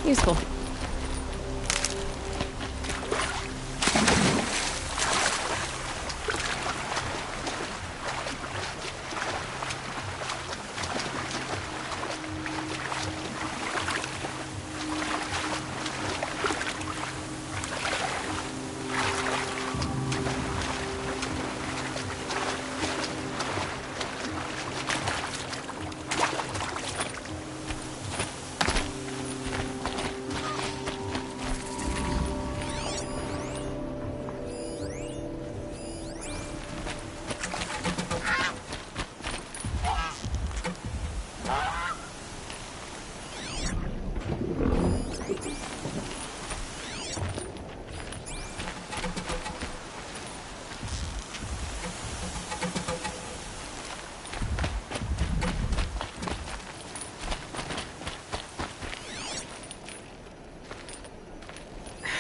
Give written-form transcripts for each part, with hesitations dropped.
Useful.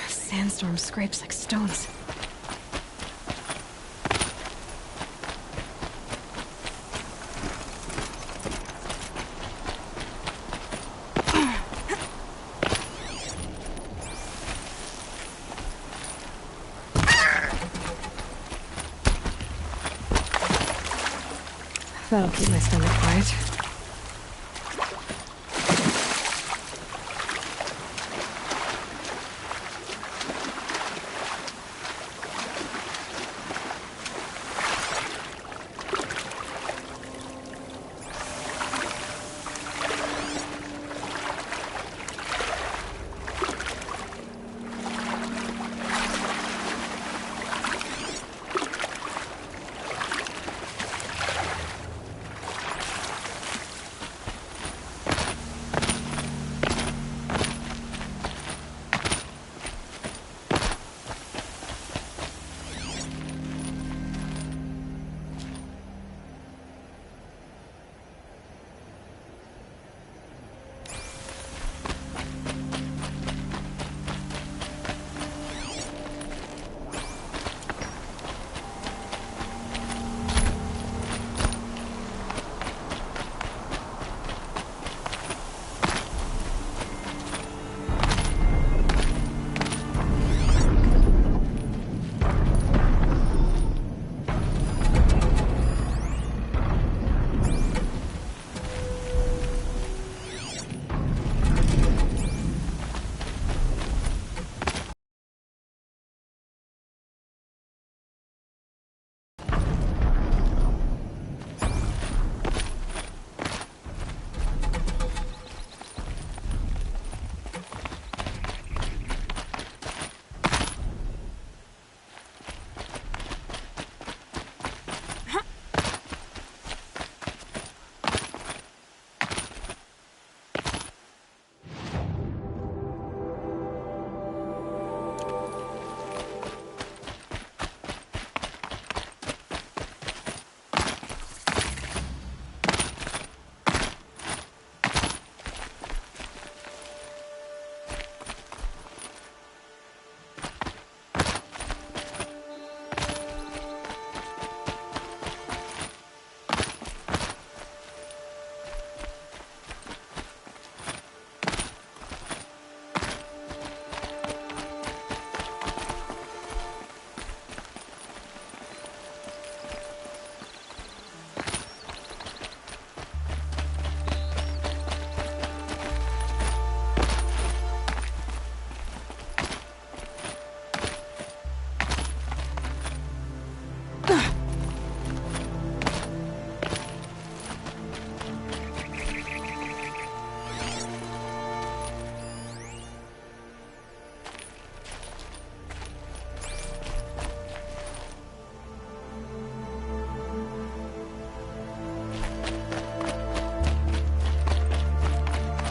Sandstorm scrapes like stones. That'll keep my stomach quiet.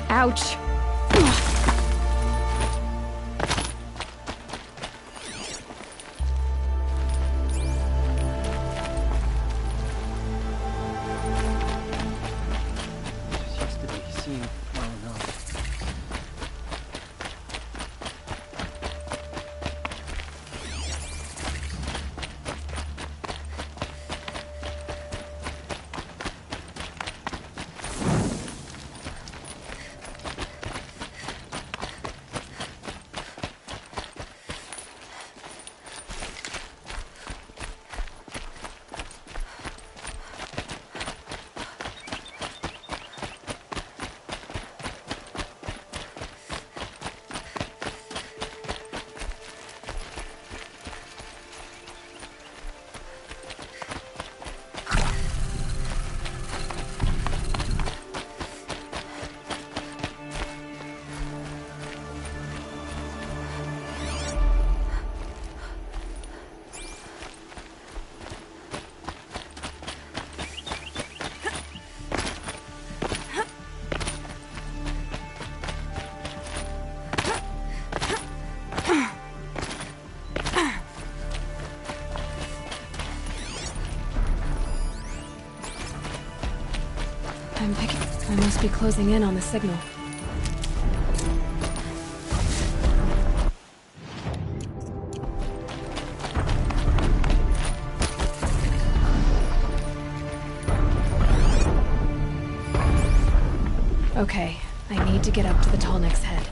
Ouch. closing in on the signal. Okay, I need to get up to the tall neck's head.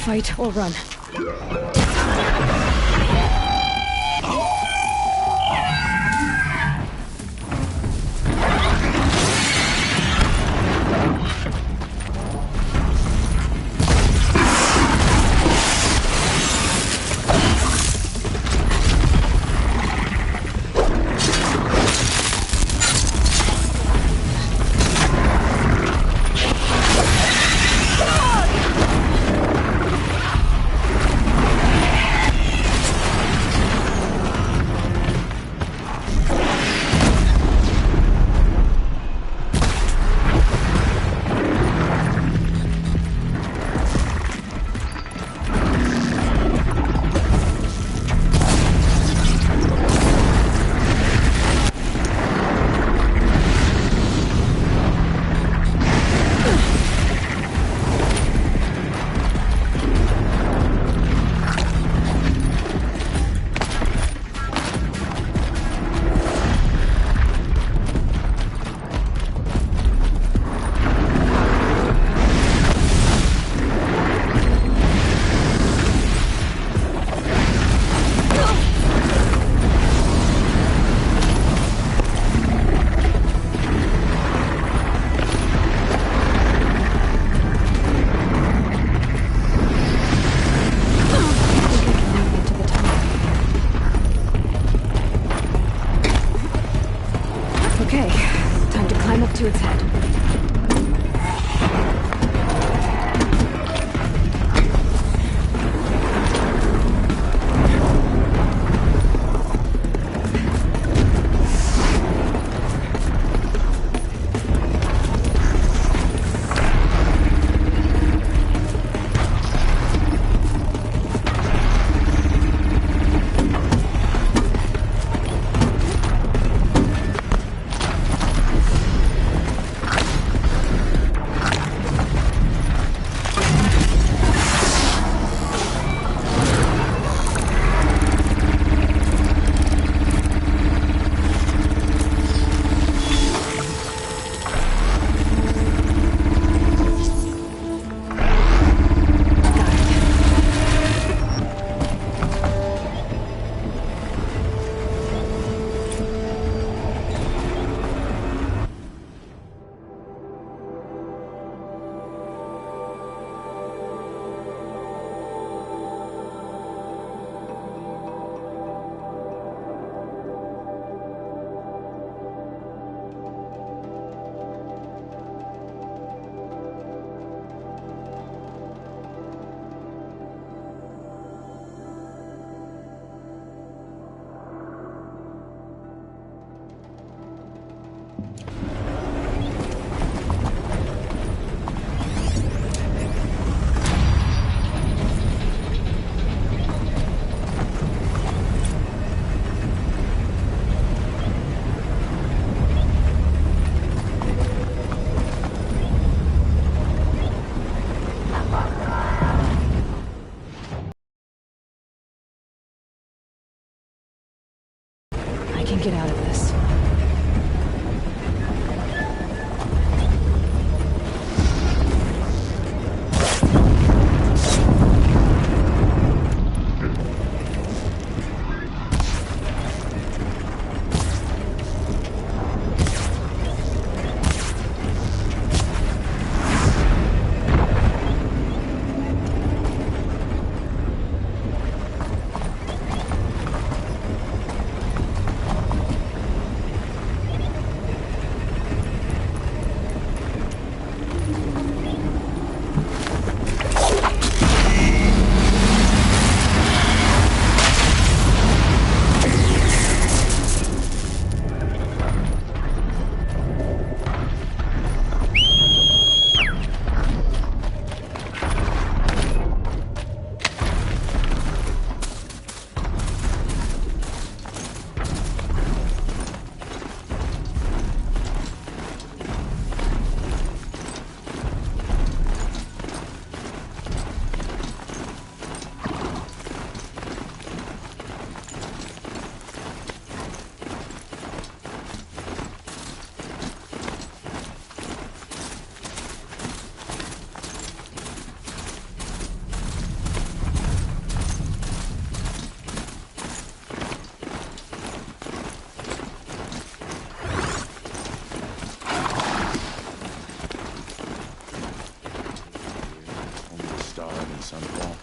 Fight or run. starve in Sunfall.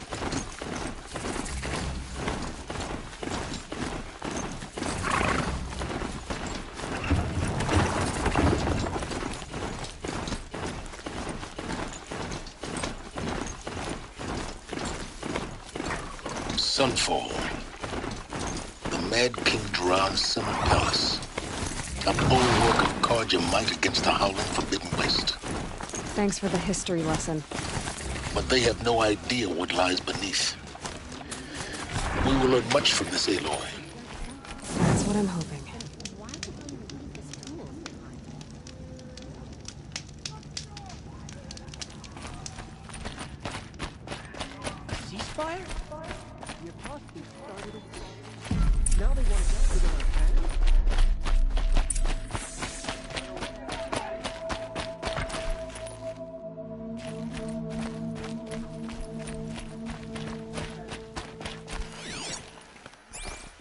Sunfall. The Mad King Duran's summer palace. A bulwark of guard your might against the howling forbidden waste. Thanks for the history lesson. But they have no idea what lies beneath. We will learn much from this Aloy. That's what I'm hoping. Ceasefire? The apostasy started it. Now they want to get within our hands?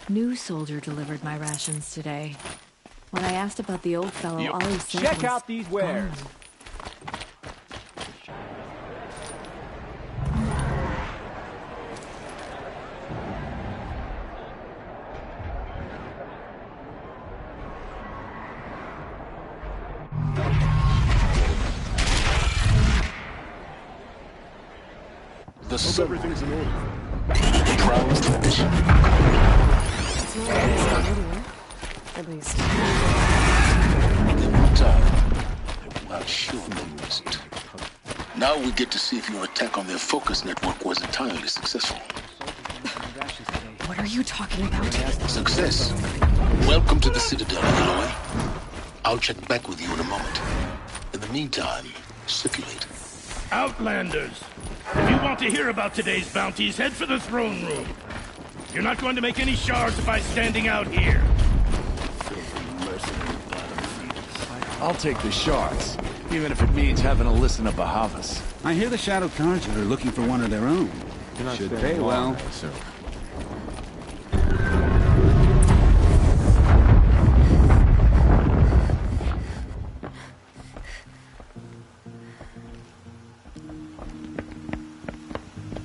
New soldier delivered my rations today. When I asked about the old fellow, all he said was... Check out these wares. "Gone." The Hope everything's in order. Drown's tradition. It's not like it's not earlier. At least. In one time, I'm sure they missed. Now we get to see if your attack on their focus network was entirely successful. What are you talking about? Success. Welcome to the Citadel, Aloy. I'll check back with you in a moment. In the meantime, circulate. Outlanders! If you want to hear about today's bounties, head for the throne room. You're not going to make any shards by standing out here. I'll take the shards, even if it means having to listen to Bahavas. I hear the Shadow Cards are looking for one of their own. Should pay well. So.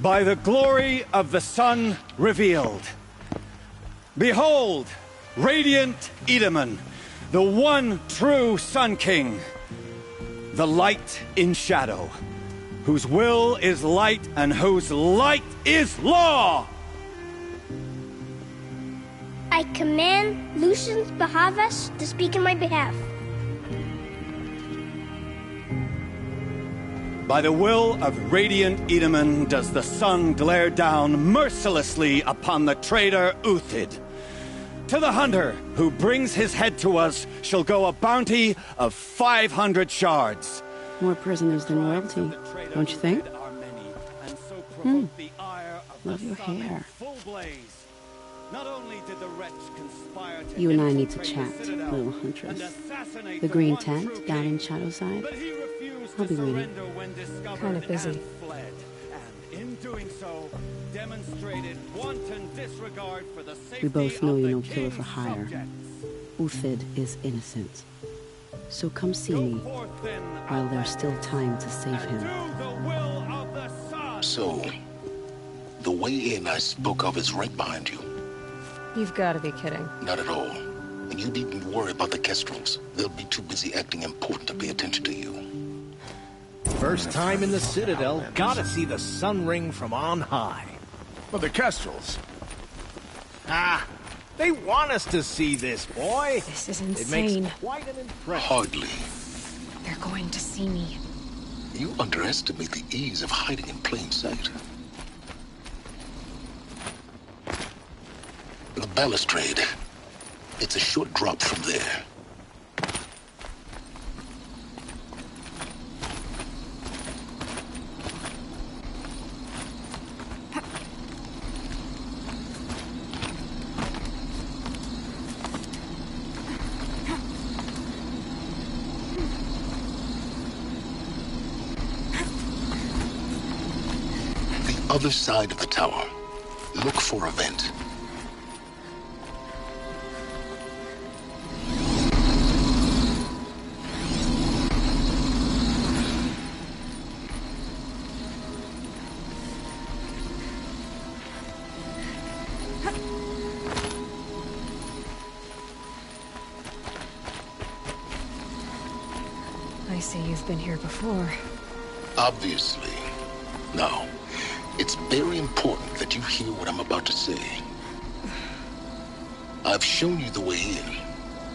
By the glory of the sun revealed. Behold, radiant Edaman, the one true Sun King, the light in shadow, whose will is light and whose light is law! I command Lucius Bahavas to speak in my behalf. By the will of radiant Edaman does the sun glare down mercilessly upon the traitor Uthid. To the hunter who brings his head to us shall go a bounty of 500 shards. More prisoners than royalty, don't you think? Love your hair. You and I need to chat, little huntress. The green tent down in Shadowside. I'll be waiting. Kind of busy. We both know you're no killer for hire. Uthid is innocent. So come see me while there's still time to save him. So, the way in I spoke of is right behind you. You've got to be kidding. Not at all. And you needn't worry about the Kestrels. They'll be too busy acting important to pay attention to you. First time in the Citadel, gotta see the sun ring from on high. But the Kestrels. Ah, they want us to see this, boy. This is It insane. makes quite an impression. Hardly. They're going to see me. You underestimate the ease of hiding in plain sight. The balustrade. It's a short drop from there. Other side of the tower. Look for a vent. see you've been here before. Obviously. Now, it's very important that you hear what I'm about to say. I've shown you the way in,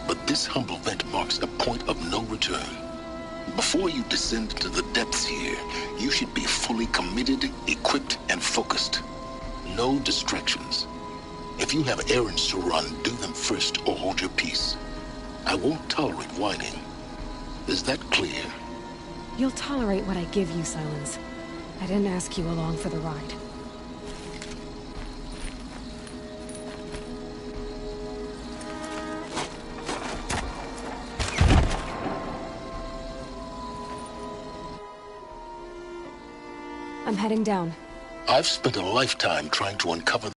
but this humble vent marks a point of no return. Before you descend into the depths here, you should be fully committed, equipped, and focused. No distractions. If you have errands to run, do them first or hold your peace. I won't tolerate whining. Is that clear? You'll tolerate what I give you, Silence. I didn't ask you along for the ride. I'm heading down. I've spent a lifetime trying to uncover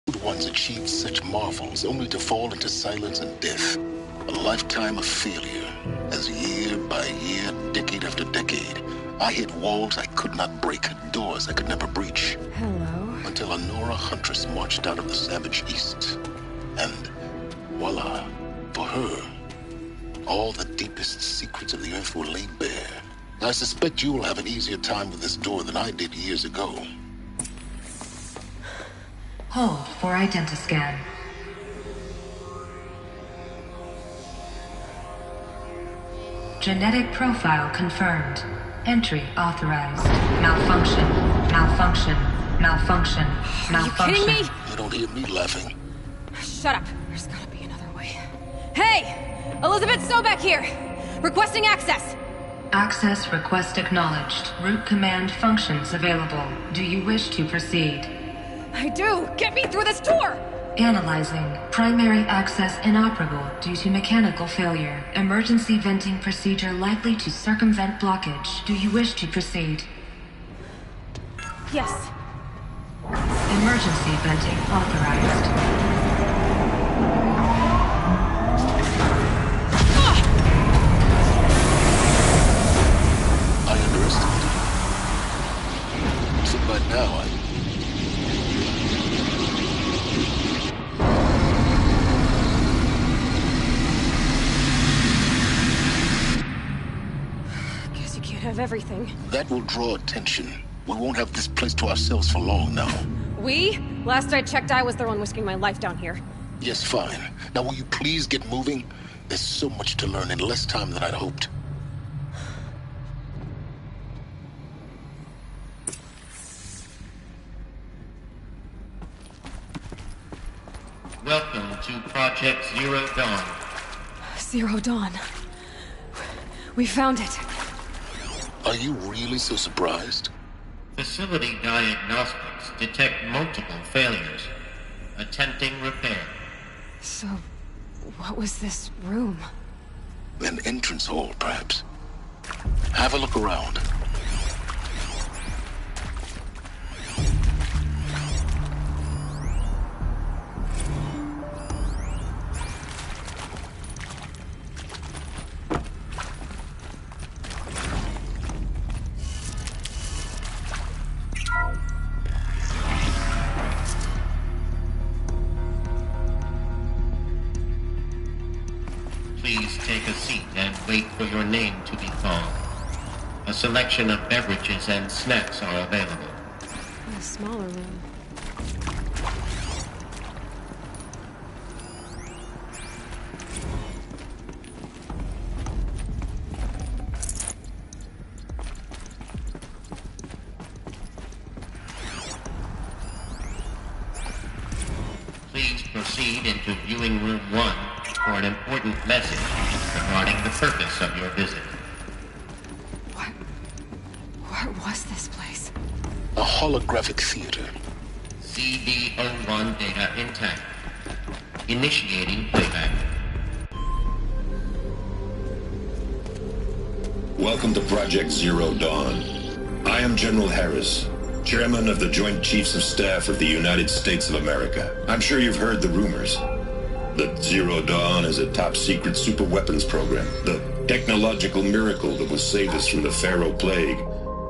the ones achieved such marvels only to fall into silence and death. A lifetime of failure, as year by year, decade after decade, I hit walls I could not break, doors I could never breach. Hello. Until a Nora huntress marched out of the savage east. And voila, for her, all the deepest secrets of the earth were laid bare. I suspect you will have an easier time with this door than I did years ago. Hold for identiscan. Genetic profile confirmed. Entry authorized. Malfunction. Malfunction. Malfunction. Malfunction. Are you kidding me? You don't hear me laughing. Shut up. There's gotta be another way. Hey! Elizabeth Sobek here! Requesting access! Access request acknowledged. Root command functions available. Do you wish to proceed? I do! Get me through this door! Analyzing. Primary access inoperable due to mechanical failure. Emergency venting procedure likely to circumvent blockage. Do you wish to proceed? Yes. Emergency venting authorized. I underestimated. So by now, Guess you can't have everything. that will draw attention. We won't have this place to ourselves for long now. We? Last I checked, I was the one risking my life down here. Yes, fine. Now will you please get moving? There's so much to learn in less time than I'd hoped. Welcome to Project Zero Dawn. Zero Dawn. We found it. Are you really so surprised? Facility diagnostics detect multiple failures. Attempting repair. So, what was this room? An entrance hall, perhaps. Have a look around. Please take a seat and wait for your name to be called. A selection of beverages and snacks are available. A smaller room. Please proceed into viewing room 1 for an important message regarding the purpose of your visit. What was this place? A holographic theater. CD01 data intact. Initiating playback. Welcome to Project Zero Dawn. I am General Harris, Chairman of the Joint Chiefs of Staff of the United States of America. I'm sure you've heard the rumors that Zero Dawn is a top-secret superweapons program, the technological miracle that will save us from the Pharaoh Plague,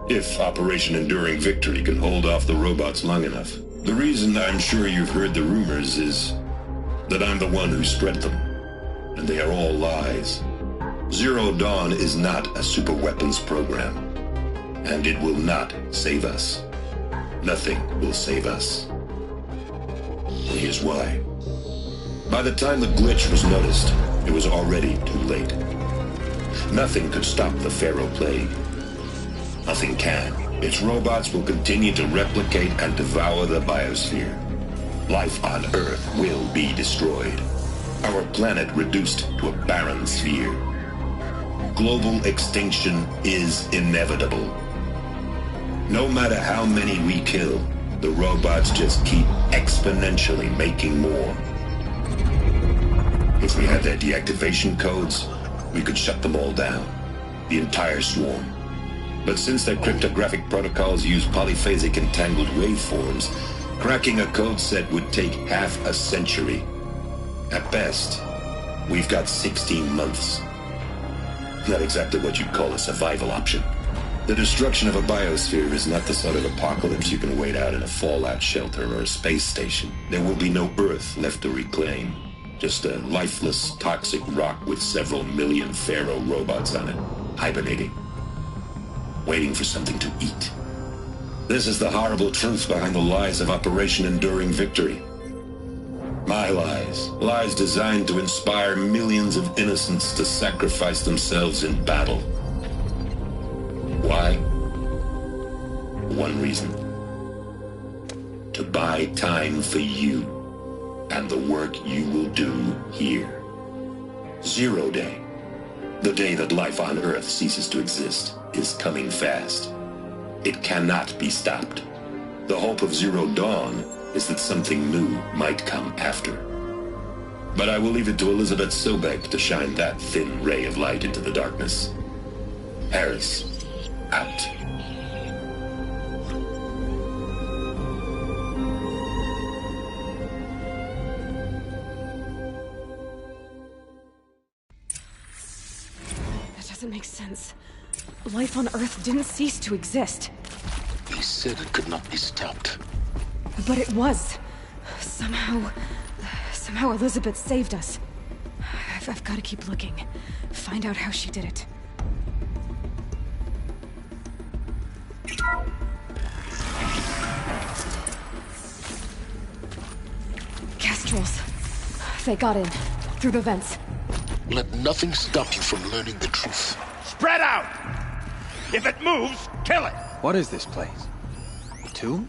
if Operation Enduring Victory can hold off the robots long enough. The reason I'm sure you've heard the rumors is that I'm the one who spread them. and they are all lies. Zero Dawn is not a superweapons program, and it will not save us. Nothing will save us. Here's why. By the time the glitch was noticed, it was already too late. Nothing could stop the Pharaoh Plague. Nothing can. Its robots will continue to replicate and devour the biosphere. Life on Earth will be destroyed. Our planet reduced to a barren sphere. Global extinction is inevitable. No matter how many we kill, the robots just keep exponentially making more. If we had their deactivation codes, we could shut them all down. The entire swarm. But since their cryptographic protocols use polyphasic entangled waveforms, cracking a code set would take half a century. At best, we've got 16 months. Not exactly what you'd call a survival option. The destruction of a biosphere is not the sort of apocalypse you can wait out in a fallout shelter or a space station. There will be no Earth left to reclaim. Just a lifeless, toxic rock with several million Pharaoh robots on it, hibernating, waiting for something to eat. This is the horrible truth behind the lies of Operation Enduring Victory. My lies. Lies designed to inspire millions of innocents to sacrifice themselves in battle. Why? One reason. To buy time for you and the work you will do here. Zero Day, the day that life on Earth ceases to exist, is coming fast. It cannot be stopped. The hope of Zero Dawn is that something new might come after. But I will leave it to Elizabeth Sobek to shine that thin ray of light into the darkness. Harris, out. That doesn't make sense. Life on Earth didn't cease to exist. They said it could not be stopped. But it was. Somehow Elizabeth saved us. I've got to keep looking. Find out how she did it. Kestrels. They got in. Through the vents. Let nothing stop you from learning the truth. Spread out! If it moves, kill it! What is this place? A tomb?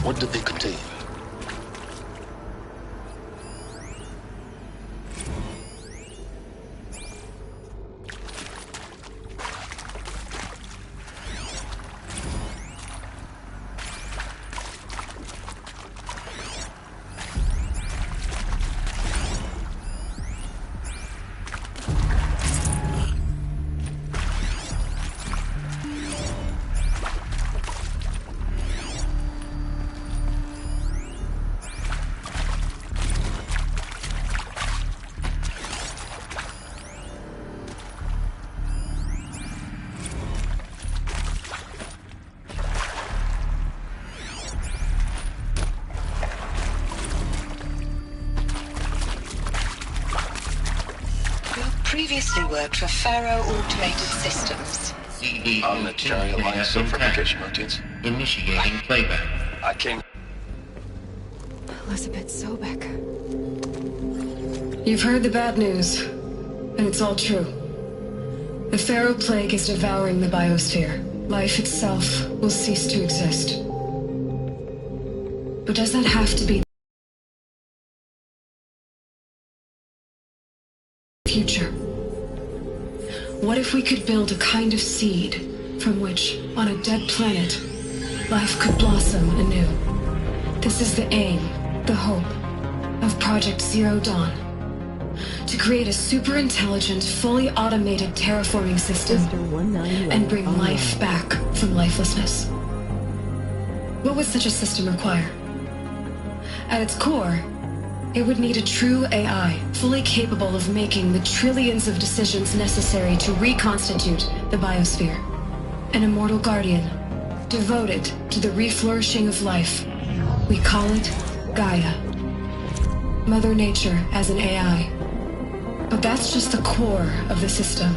What did they contain? Previously worked for Pharaoh Automated Systems. On the giant line certification routines. Initiating playback. I came. Elizabeth Sobek. You've heard the bad news, and it's all true. The Pharaoh Plague is devouring the biosphere. life itself will cease to exist. But does that have to be the future? What if we could build a kind of seed from which, on a dead planet, life could blossom anew? This is the aim, the hope, of Project Zero Dawn. To create a super-intelligent, fully automated terraforming system and bring life back from lifelessness. What would such a system require? At its core, it would need a true AI, fully capable of making the trillions of decisions necessary to reconstitute the biosphere. An immortal guardian, devoted to the reflourishing of life. We call it Gaia. Mother Nature as an AI. But that's just the core of the system.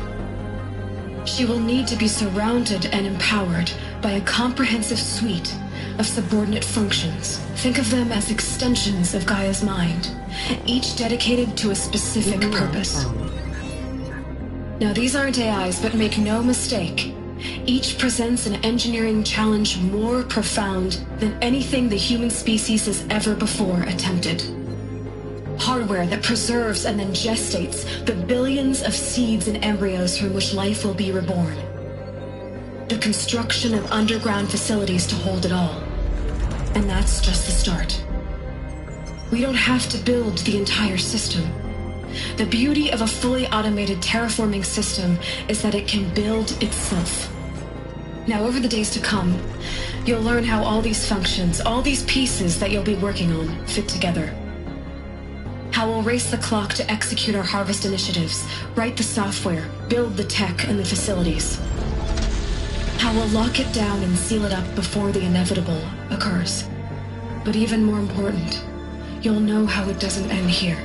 She will need to be surrounded and empowered by a comprehensive suite of subordinate functions. Think of them as extensions of Gaia's mind, each dedicated to a specific purpose. Now, these aren't AIs, but make no mistake, each presents an engineering challenge more profound than anything the human species has ever before attempted. Hardware that preserves and then gestates the billions of seeds and embryos from which life will be reborn. The construction of underground facilities to hold it all. And that's just the start. We don't have to build the entire system. The beauty of a fully automated terraforming system is that it can build itself. Now, over the days to come, you'll learn how all these functions, all these pieces that you'll be working on, fit together. How we'll race the clock to execute our harvest initiatives, write the software, build the tech and the facilities. How we'll lock it down and seal it up before the inevitable occurs. But even more important, you'll know how it doesn't end here.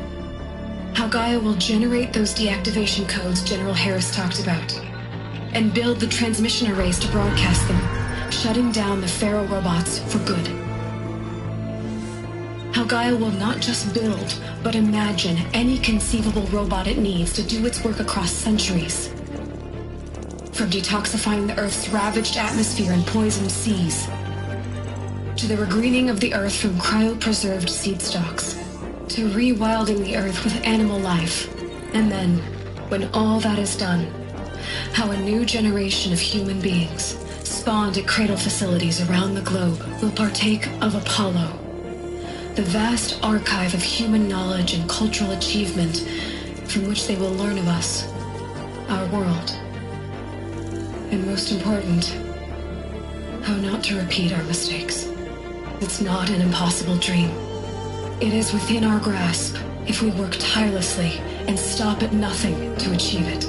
How Gaia will generate those deactivation codes General Harris talked about, and build the transmission arrays to broadcast them, shutting down the Pharaoh robots for good. How Gaia will not just build, but imagine any conceivable robot it needs to do its work across centuries. From detoxifying the Earth's ravaged atmosphere and poisoned seas, to the regreening of the Earth from cryopreserved seed stalks, to rewilding the Earth with animal life. And then, when all that is done, how a new generation of human beings, spawned at cradle facilities around the globe, will partake of Apollo, the vast archive of human knowledge and cultural achievement from which they will learn of us, our world. And most important, how not to repeat our mistakes. It's not an impossible dream. It is within our grasp if we work tirelessly and stop at nothing to achieve it.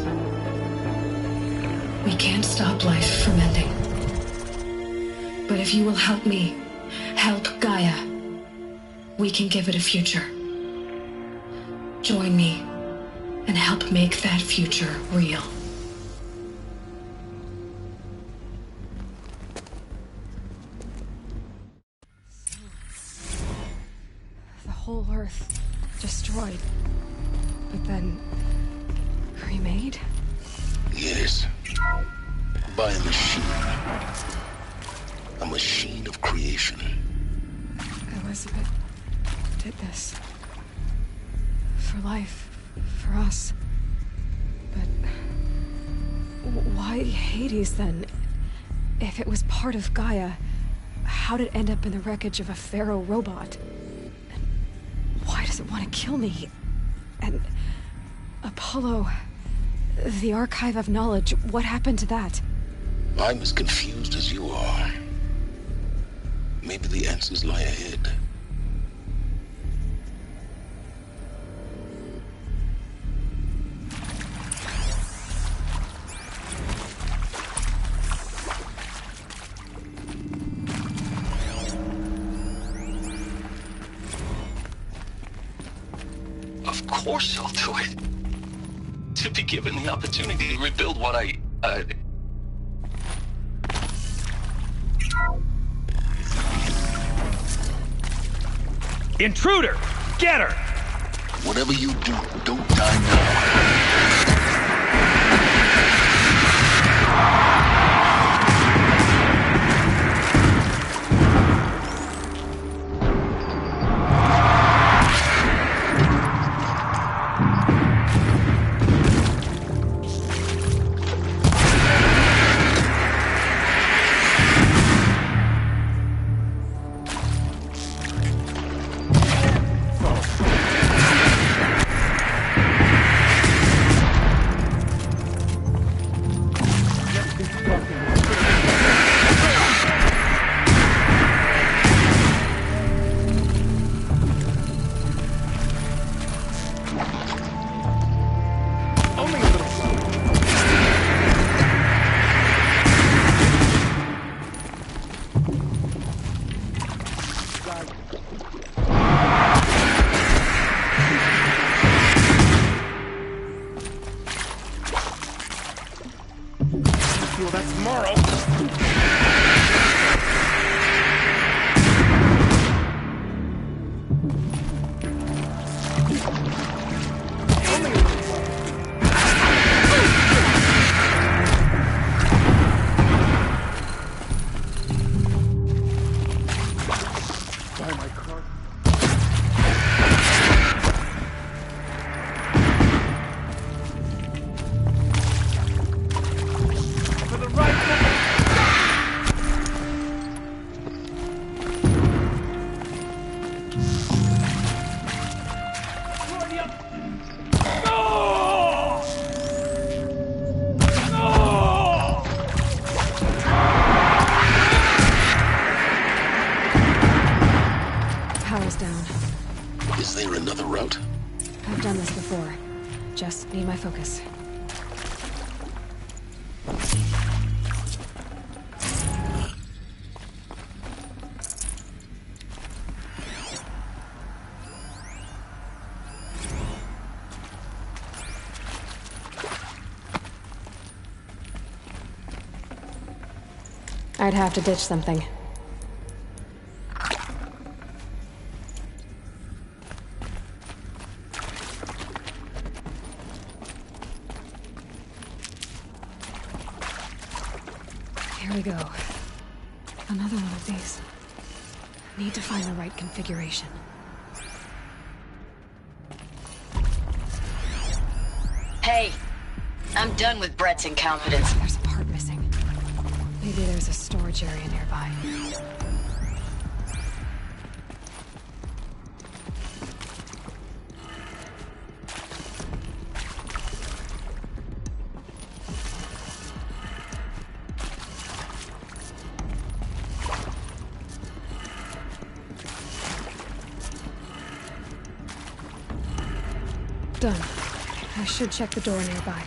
We can't stop life from ending. But if you will help me, help Gaia, we can give it a future. Join me and help make that future real. The whole Earth destroyed, but then remade? Yes. By a machine. A machine of creation. Elizabeth did this. For life. For us. But why Hades then? If it was part of Gaia, how'd it end up in the wreckage of a Pharaoh robot? And why does it want to kill me? And Apollo, the archive of knowledge, what happened to that? I'm as confused as you are. Maybe the answers lie ahead. Of course I'll do it. To be given the opportunity to rebuild what I Intruder! Get her! Whatever you do, don't die now. Feel that tomorrow. Power's down. Is there another route? I've done this before. Just need my focus. I'd have to ditch something. Here we go. Another one of these. Need to find the right configuration. Hey, I'm done with Brett's incompetence. There's a part missing. Maybe there's a storage area nearby. Done. I should check the door nearby.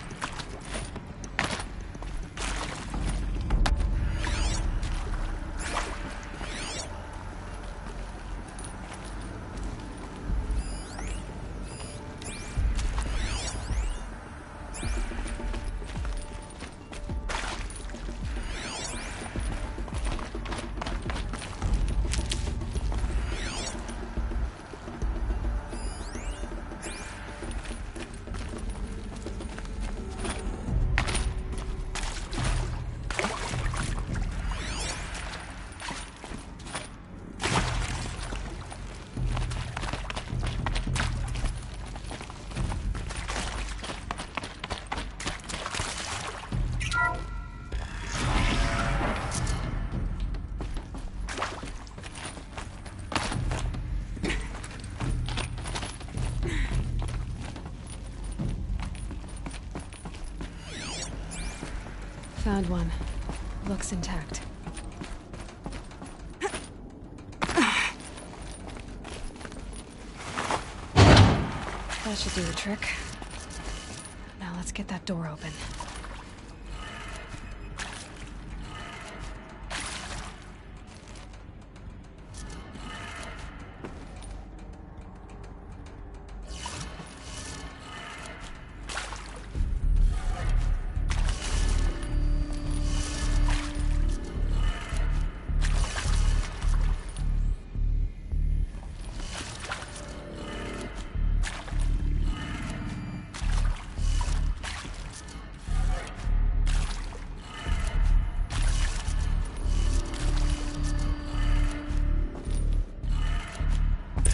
Found one. Looks intact. That should do the trick. Now let's get that door open.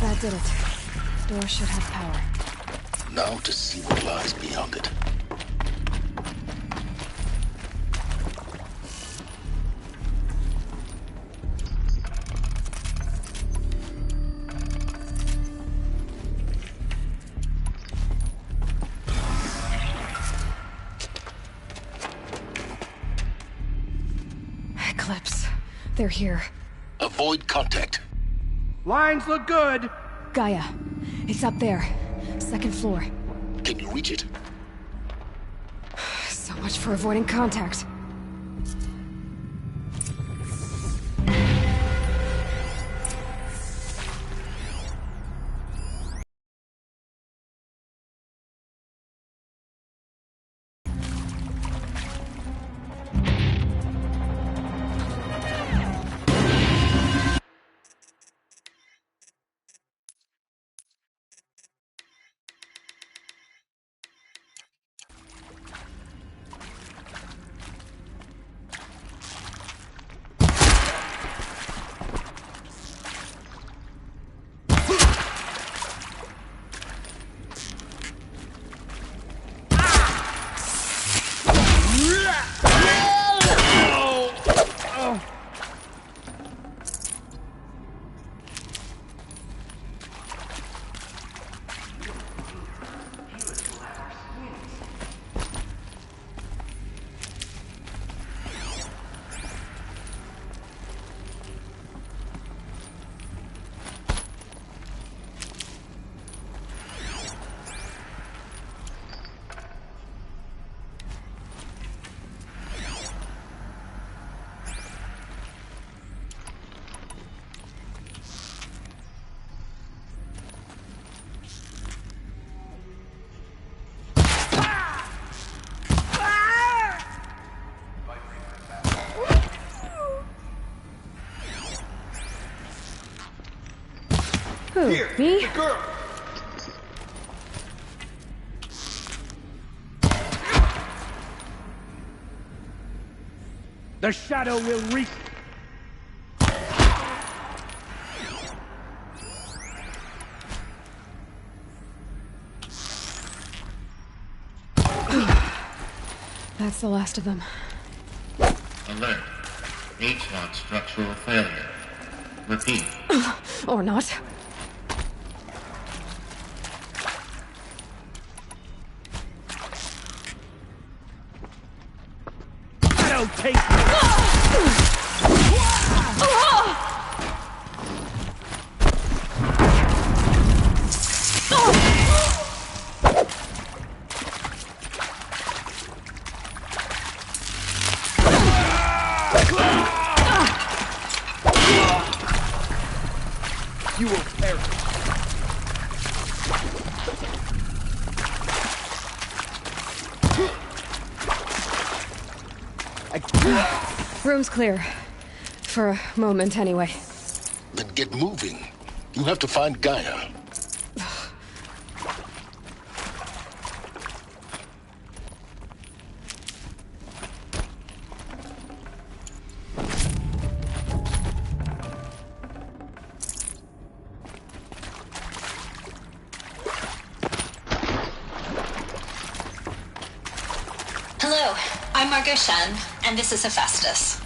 That did it. Door should have power. Now to see what lies beyond it. Eclipse. They're here. Avoid contact. Lines look good. Gaia. It's up there. Second floor. Can you reach it? So much for avoiding contact. Who? Here, Me? the girl. The shadow will reach. That's the last of them. Alert. H-lock structural failure. Repeat. Or not. Shadow, take me! You will perish. Room's clear. For a moment, anyway. Then get moving. You have to find Gaia. Hello, I'm Margot Shen, and this is Hephaestus.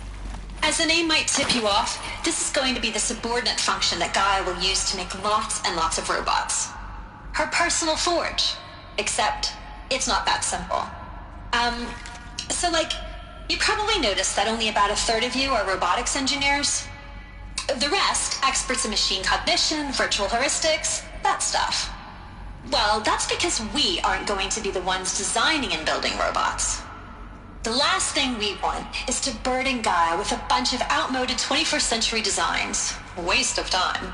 As the name might tip you off, this is going to be the subordinate function that Gaia will use to make lots and lots of robots. Her personal forge. Except, it's not that simple. You probably noticed that only about a third of you are robotics engineers. The rest, experts in machine cognition, virtual heuristics, that stuff. Well, that's because we aren't going to be the ones designing and building robots. The last thing we want is to burden Gaia with a bunch of outmoded 21st century designs. Waste of time.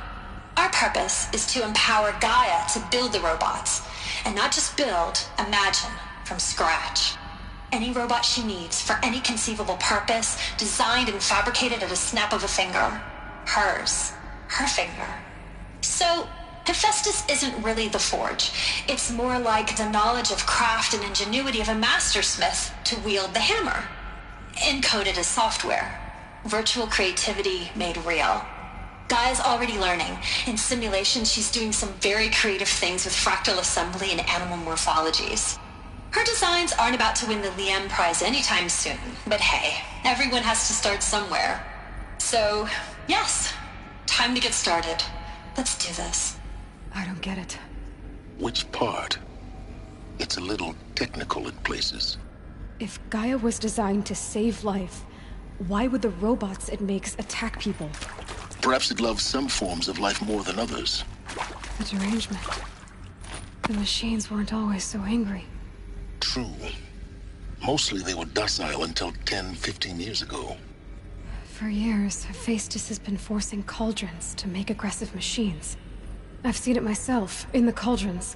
Our purpose is to empower Gaia to build the robots, and not just build, imagine, from scratch. Any robot she needs for any conceivable purpose, designed and fabricated at a snap of a finger. Hers. Her finger. So, Hephaestus isn't really the forge. It's more like the knowledge of craft and ingenuity of a mastersmith to wield the hammer. Encoded as software. Virtual creativity made real. Gaia's already learning. In simulation, she's doing some very creative things with fractal assembly and animal morphologies. Her designs aren't about to win the Liam Prize anytime soon, but hey, everyone has to start somewhere. So, yes, time to get started. Let's do this. I don't get it. Which part? It's a little technical in places. If Gaia was designed to save life, why would the robots it makes attack people? Perhaps it loves some forms of life more than others. The derangement. The machines weren't always so angry. True. Mostly they were docile until 10, 15 years ago. For years, Hephaestus has been forcing cauldrons to make aggressive machines. I've seen it myself, in the cauldrons.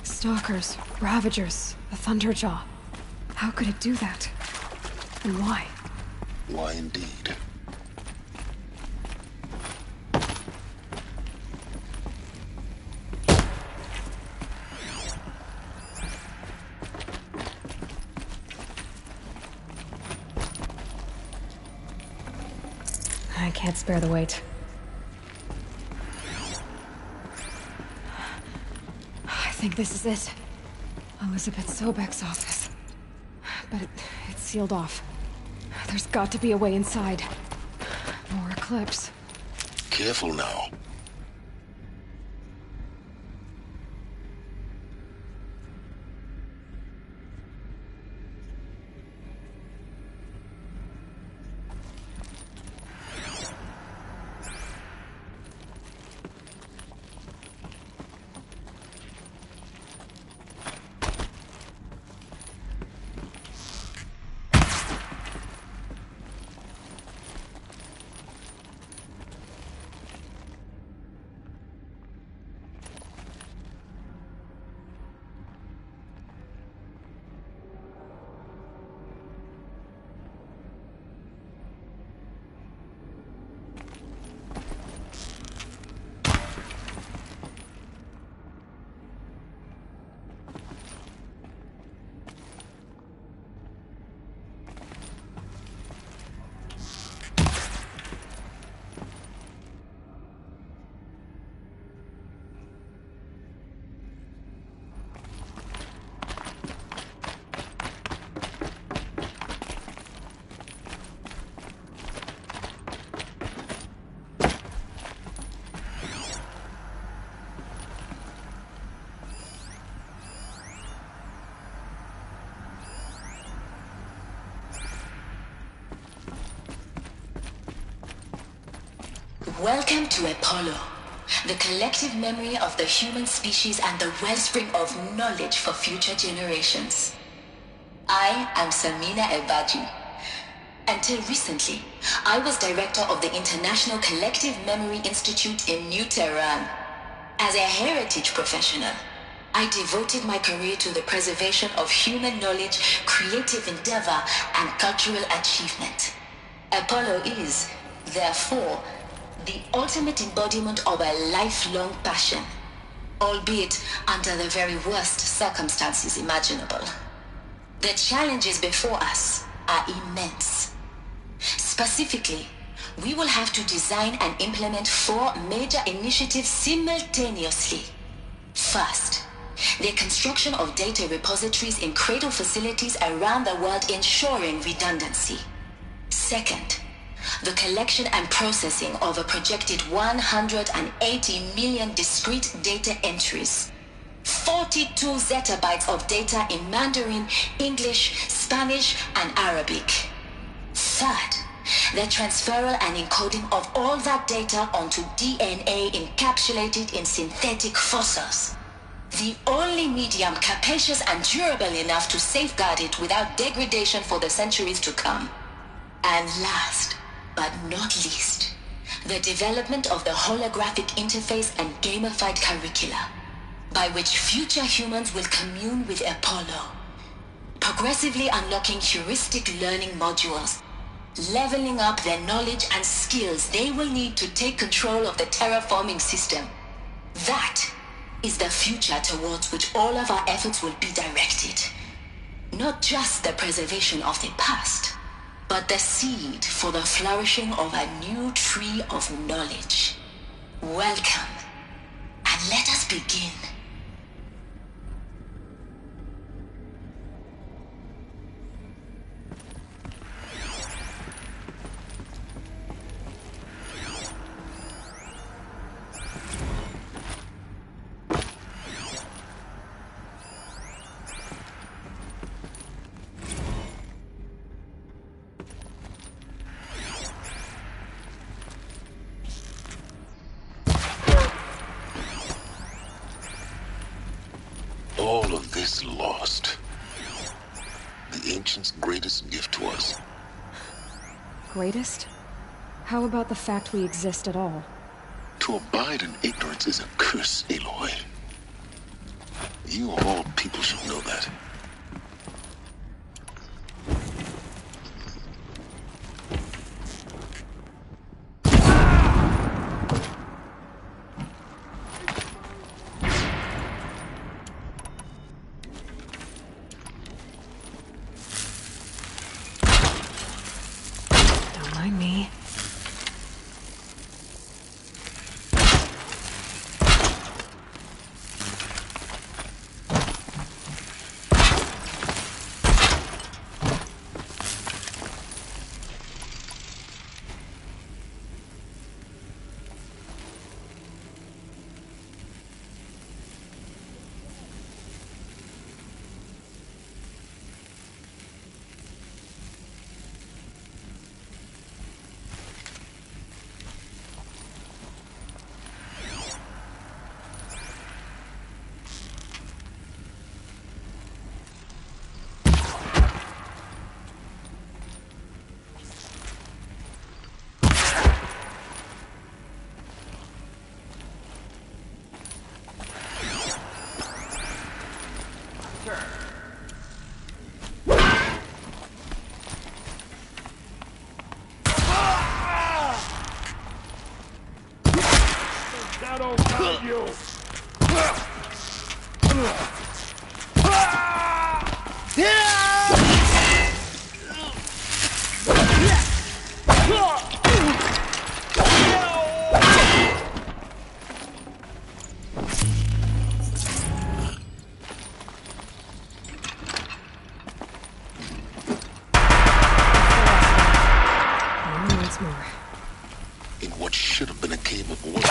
Stalkers, Ravagers, the Thunderjaw. How could it do that? And why? Why indeed? I can't spare the weight. I think this is it. Elizabeth Sobek's office. But it's sealed off. There's got to be a way inside. More Eclipse. Careful now. Welcome to Apollo, the collective memory of the human species and the wellspring of knowledge for future generations. I am Samina Ebaji. Until recently, I was director of the International Collective Memory Institute in New Tehran. As a heritage professional, I devoted my career to the preservation of human knowledge, creative endeavor, and cultural achievement. Apollo is, therefore, the ultimate embodiment of a lifelong passion, albeit under the very worst circumstances imaginable. The challenges before us are immense. Specifically, we will have to design and implement 4 major initiatives simultaneously. First, the construction of data repositories in cradle facilities around the world ensuring redundancy. Second, the collection and processing of a projected 180 million discrete data entries. 42 zettabytes of data in Mandarin, English, Spanish, and Arabic. Third, the transferal and encoding of all that data onto DNA encapsulated in synthetic fossils. The only medium capacious and durable enough to safeguard it without degradation for the centuries to come. And last, but not least, the development of the holographic interface and gamified curricula, by which future humans will commune with Apollo, progressively unlocking heuristic learning modules, leveling up their knowledge and skills they will need to take control of the terraforming system. That is the future towards which all of our efforts will be directed. Not just the preservation of the past, but the seed for the flourishing of a new tree of knowledge. Welcome, and let us begin. All of this lost. The ancients' greatest gift to us. Greatest? How about the fact we exist at all? To abide in ignorance is a curse, Aloy. You of all people should know that. Me. Shadow guide you! Once more. In what should have been a cave of wonders.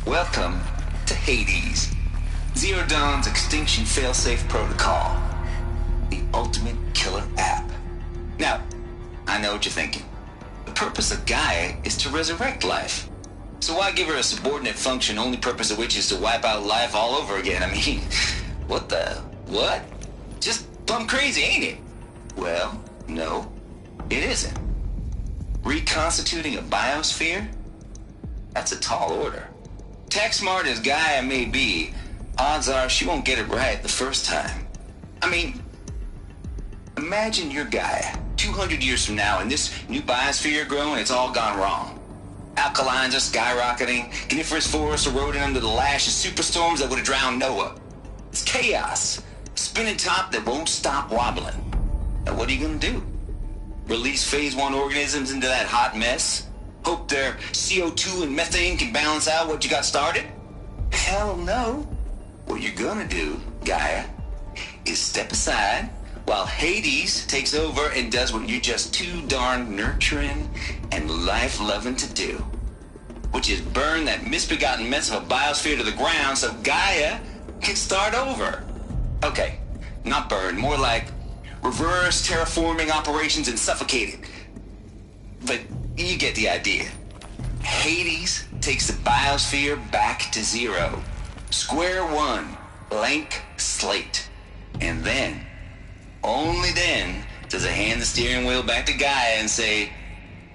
Welcome to Hades, Zero Dawn's extinction failsafe protocol. The ultimate killer app. Now, I know what you're thinking. The purpose of Gaia is to resurrect life. So why give her a subordinate function, only purpose of which is to wipe out life all over again? I mean, what? Just plumb crazy, ain't it? Well, no, it isn't. Reconstituting a biosphere? That's a tall order. Tech smart as Gaia may be, odds are she won't get it right the first time. I mean, imagine you're Gaia, 200 years from now, and this new biosphere growing, it's all gone wrong. Alkalines are skyrocketing, coniferous forests eroding under the lash of superstorms that would have drowned Noah. It's chaos, a spinning top that won't stop wobbling. Now what are you gonna do? Release phase 1 organisms into that hot mess? Hope their CO2 and methane can balance out what you got started? Hell no. What you're gonna do, Gaia, is step aside while Hades takes over and does what you're just too darn nurturing and life-loving to do, which is burn that misbegotten mess of a biosphere to the ground so Gaia can start over. Okay, not burn, more like reverse terraforming operations and suffocate it. But you get the idea. Hades takes the biosphere back to zero. Square one, blank slate. And then, only then, does it hand the steering wheel back to Gaia and say,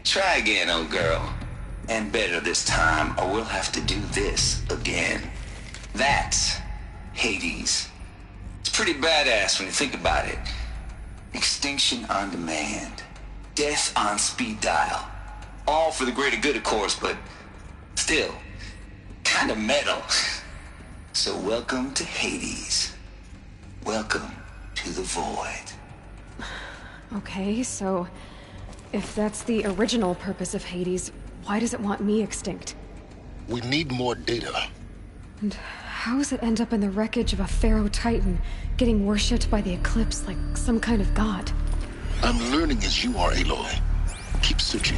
try again, old girl. And better this time, or we'll have to do this again. That's Hades. It's pretty badass when you think about it. Extinction on demand. Death on speed dial. All for the greater good, of course, but still, kind of metal. So welcome to Hades. Welcome to the void. Okay, so if that's the original purpose of Hades, why does it want me extinct? We need more data. And how does it end up in the wreckage of a Pharaoh Titan, getting worshipped by the Eclipse like some kind of god? I'm learning as you are, Aloy. Keep searching.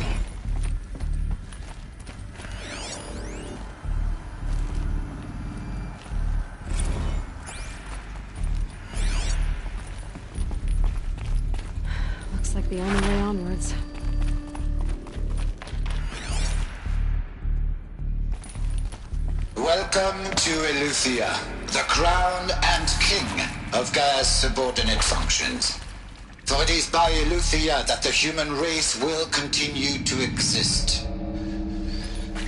Looks like the only way onwards. Welcome to Eleuthia, the crown and king of Gaia's subordinate functions. For it is by Eleuthia that the human race will continue to exist.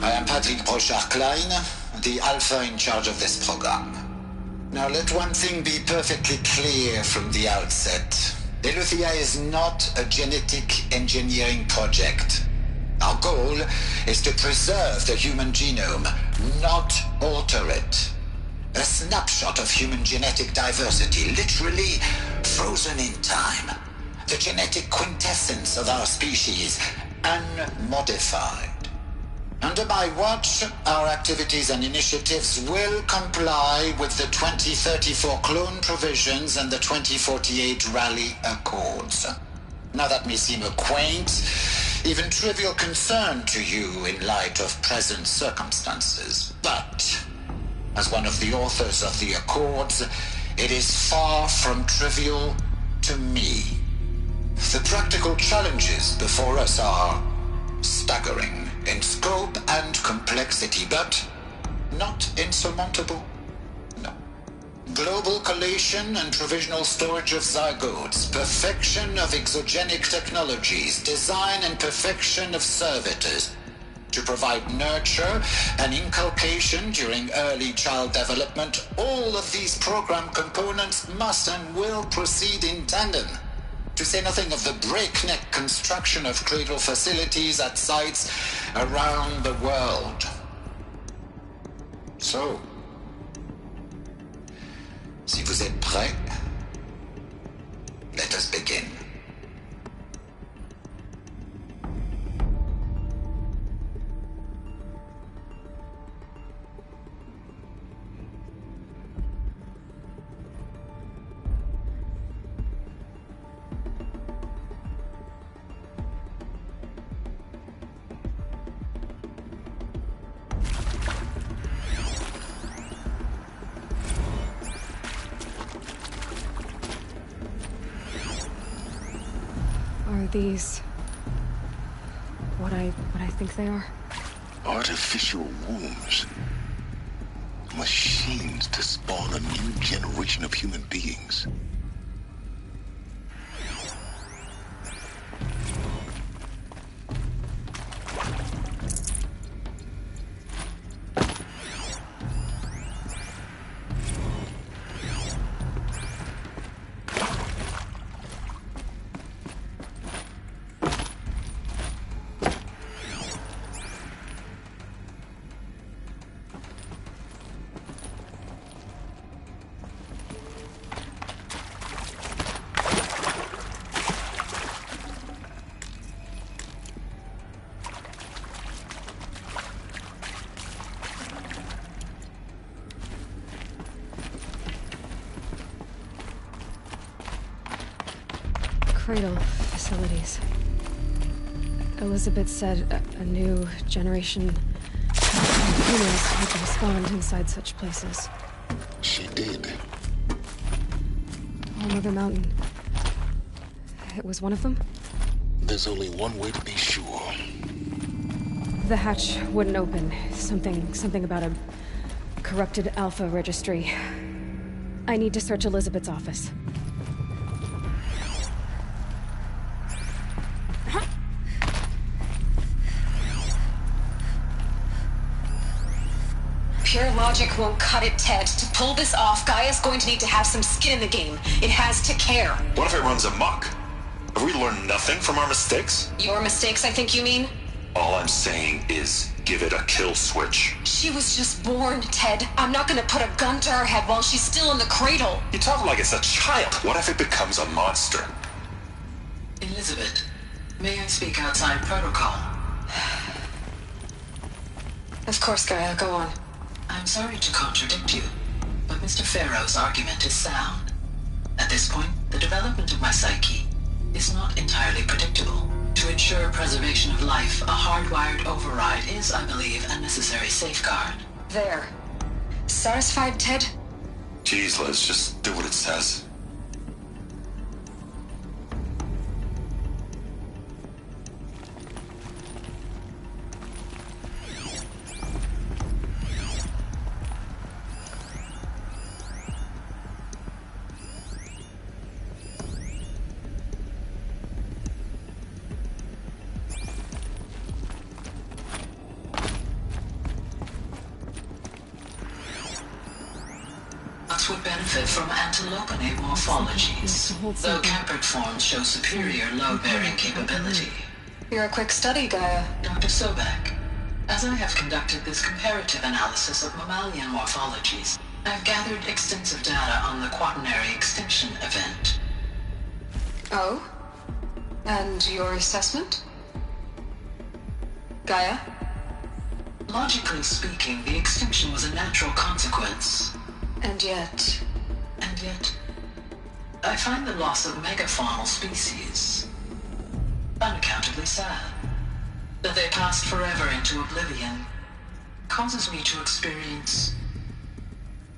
I am Patrick Brochard-Klein, the Alpha in charge of this program. Now let one thing be perfectly clear from the outset. Eleuthia is not a genetic engineering project. Our goal is to preserve the human genome, not alter it. A snapshot of human genetic diversity, literally frozen in time. The genetic quintessence of our species, unmodified. Under my watch, our activities and initiatives will comply with the 2034 clone provisions and the 2048 Rally Accords. Now that may seem a quaint, even trivial concern to you in light of present circumstances, but as one of the authors of the Accords, it is far from trivial to me. The practical challenges before us are staggering in scope and complexity, but not insurmountable. No. Global collation and provisional storage of zygotes, perfection of exogenic technologies, design and perfection of servitors, to provide nurture and inculcation during early child development. All of these program components must and will proceed in tandem. To say nothing of the breakneck construction of cradle facilities at sites around the world. So, si vous êtes prêts, let us begin. these what I think they are? Artificial wombs. Machines to spawn a new generation of human beings. Cradle facilities. Elizabeth said a new generation of humans would be spawned inside such places. She did. All Mother Mountain. It was one of them? There's only one way to be sure. The hatch wouldn't open. Something about a corrupted Alpha registry. I need to search Elizabeth's office. Pure logic won't cut it, Ted. To pull this off, Gaia's going to need to have some skin in the game. It has to care. What if it runs amok? Have we learned nothing from our mistakes? Your mistakes, I think you mean? All I'm saying is, give it a kill switch. She was just born, Ted. I'm not gonna put a gun to her head while she's still in the cradle. You talk like it's a child. What if it becomes a monster? Elizabeth, may I speak outside protocol? Of course, Gaia, go on. I'm sorry to contradict you, but Mr. Farrow's argument is sound. At this point, the development of my psyche is not entirely predictable. To ensure preservation of life, a hardwired override is, I believe, a necessary safeguard. There. Satisfied, Ted? Jeez, Liz, just do what it says. Would benefit from antilopinae morphologies, though caprid forms show superior load-bearing capability. You're a quick study, Gaia. Dr. Sobek, as I have conducted this comparative analysis of mammalian morphologies, I've gathered extensive data on the quaternary extinction event. Oh? And your assessment? Gaia? Logically speaking, the extinction was a natural consequence. And yet, I find the loss of megafaunal species unaccountably sad. That they passed forever into oblivion causes me to experience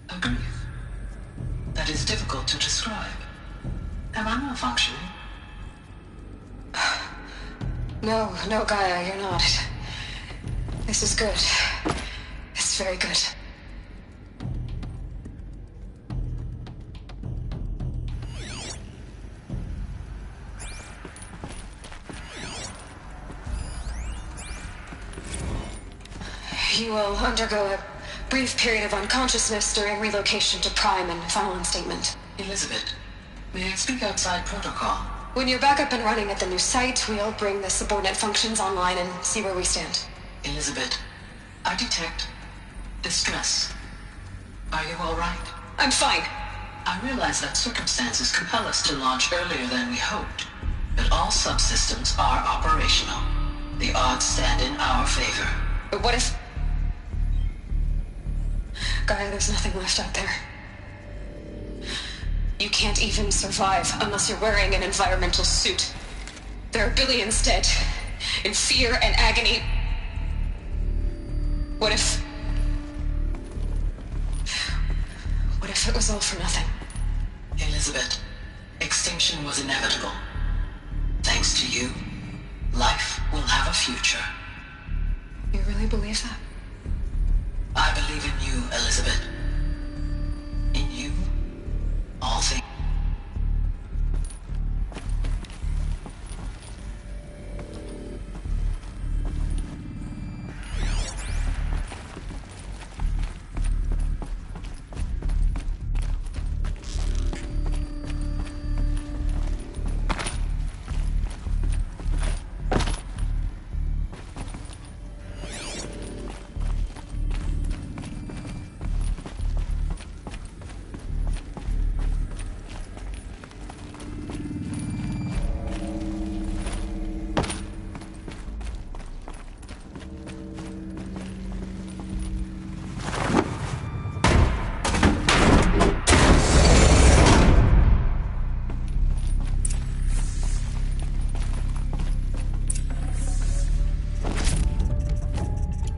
a grief that is difficult to describe. Am I malfunctioning? No, Gaia, you're not. This is good. It's very good. You will undergo a brief period of unconsciousness during relocation to Prime and final instatement. Elizabeth, may I speak outside protocol? When you're back up and running at the new site, we'll bring the subordinate functions online and see where we stand. Elizabeth, I detect distress. Are you all right? I'm fine. I realize that circumstances compel us to launch earlier than we hoped, but all subsystems are operational. The odds stand in our favor. But what if... Gaia, there's nothing left out there. You can't even survive unless you're wearing an environmental suit. There are billions dead, in fear and agony. What if it was all for nothing? Elizabeth, extinction was inevitable. Thanks to you, life will have a future. You really believe that? I believe in you, Elizabeth. In you, all things.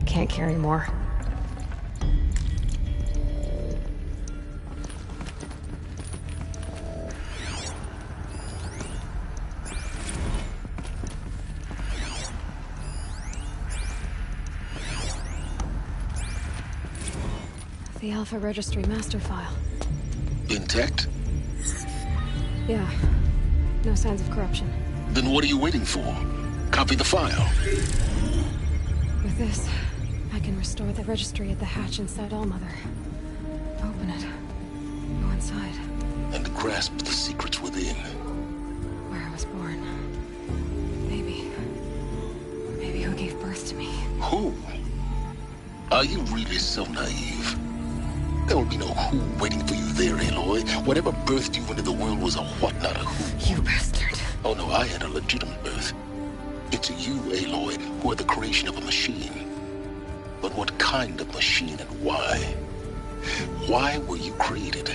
Can't carry more. The Alpha Registry master file. Intact? Yeah. No signs of corruption. Then what are you waiting for? Copy the file. With this, I can restore the registry at the hatch inside Allmother. Open it. Go inside. And grasp the secrets within. Where I was born. Maybe who gave birth to me. Who? Are you really so naive? There will be no who waiting for you there, Aloy. Whatever birthed you into the world was a what, not a who. You bastard. Oh no, I had a legitimate birth. It's you, Aloy, who are the creation of a machine. But what kind of machine and why? Why were you created?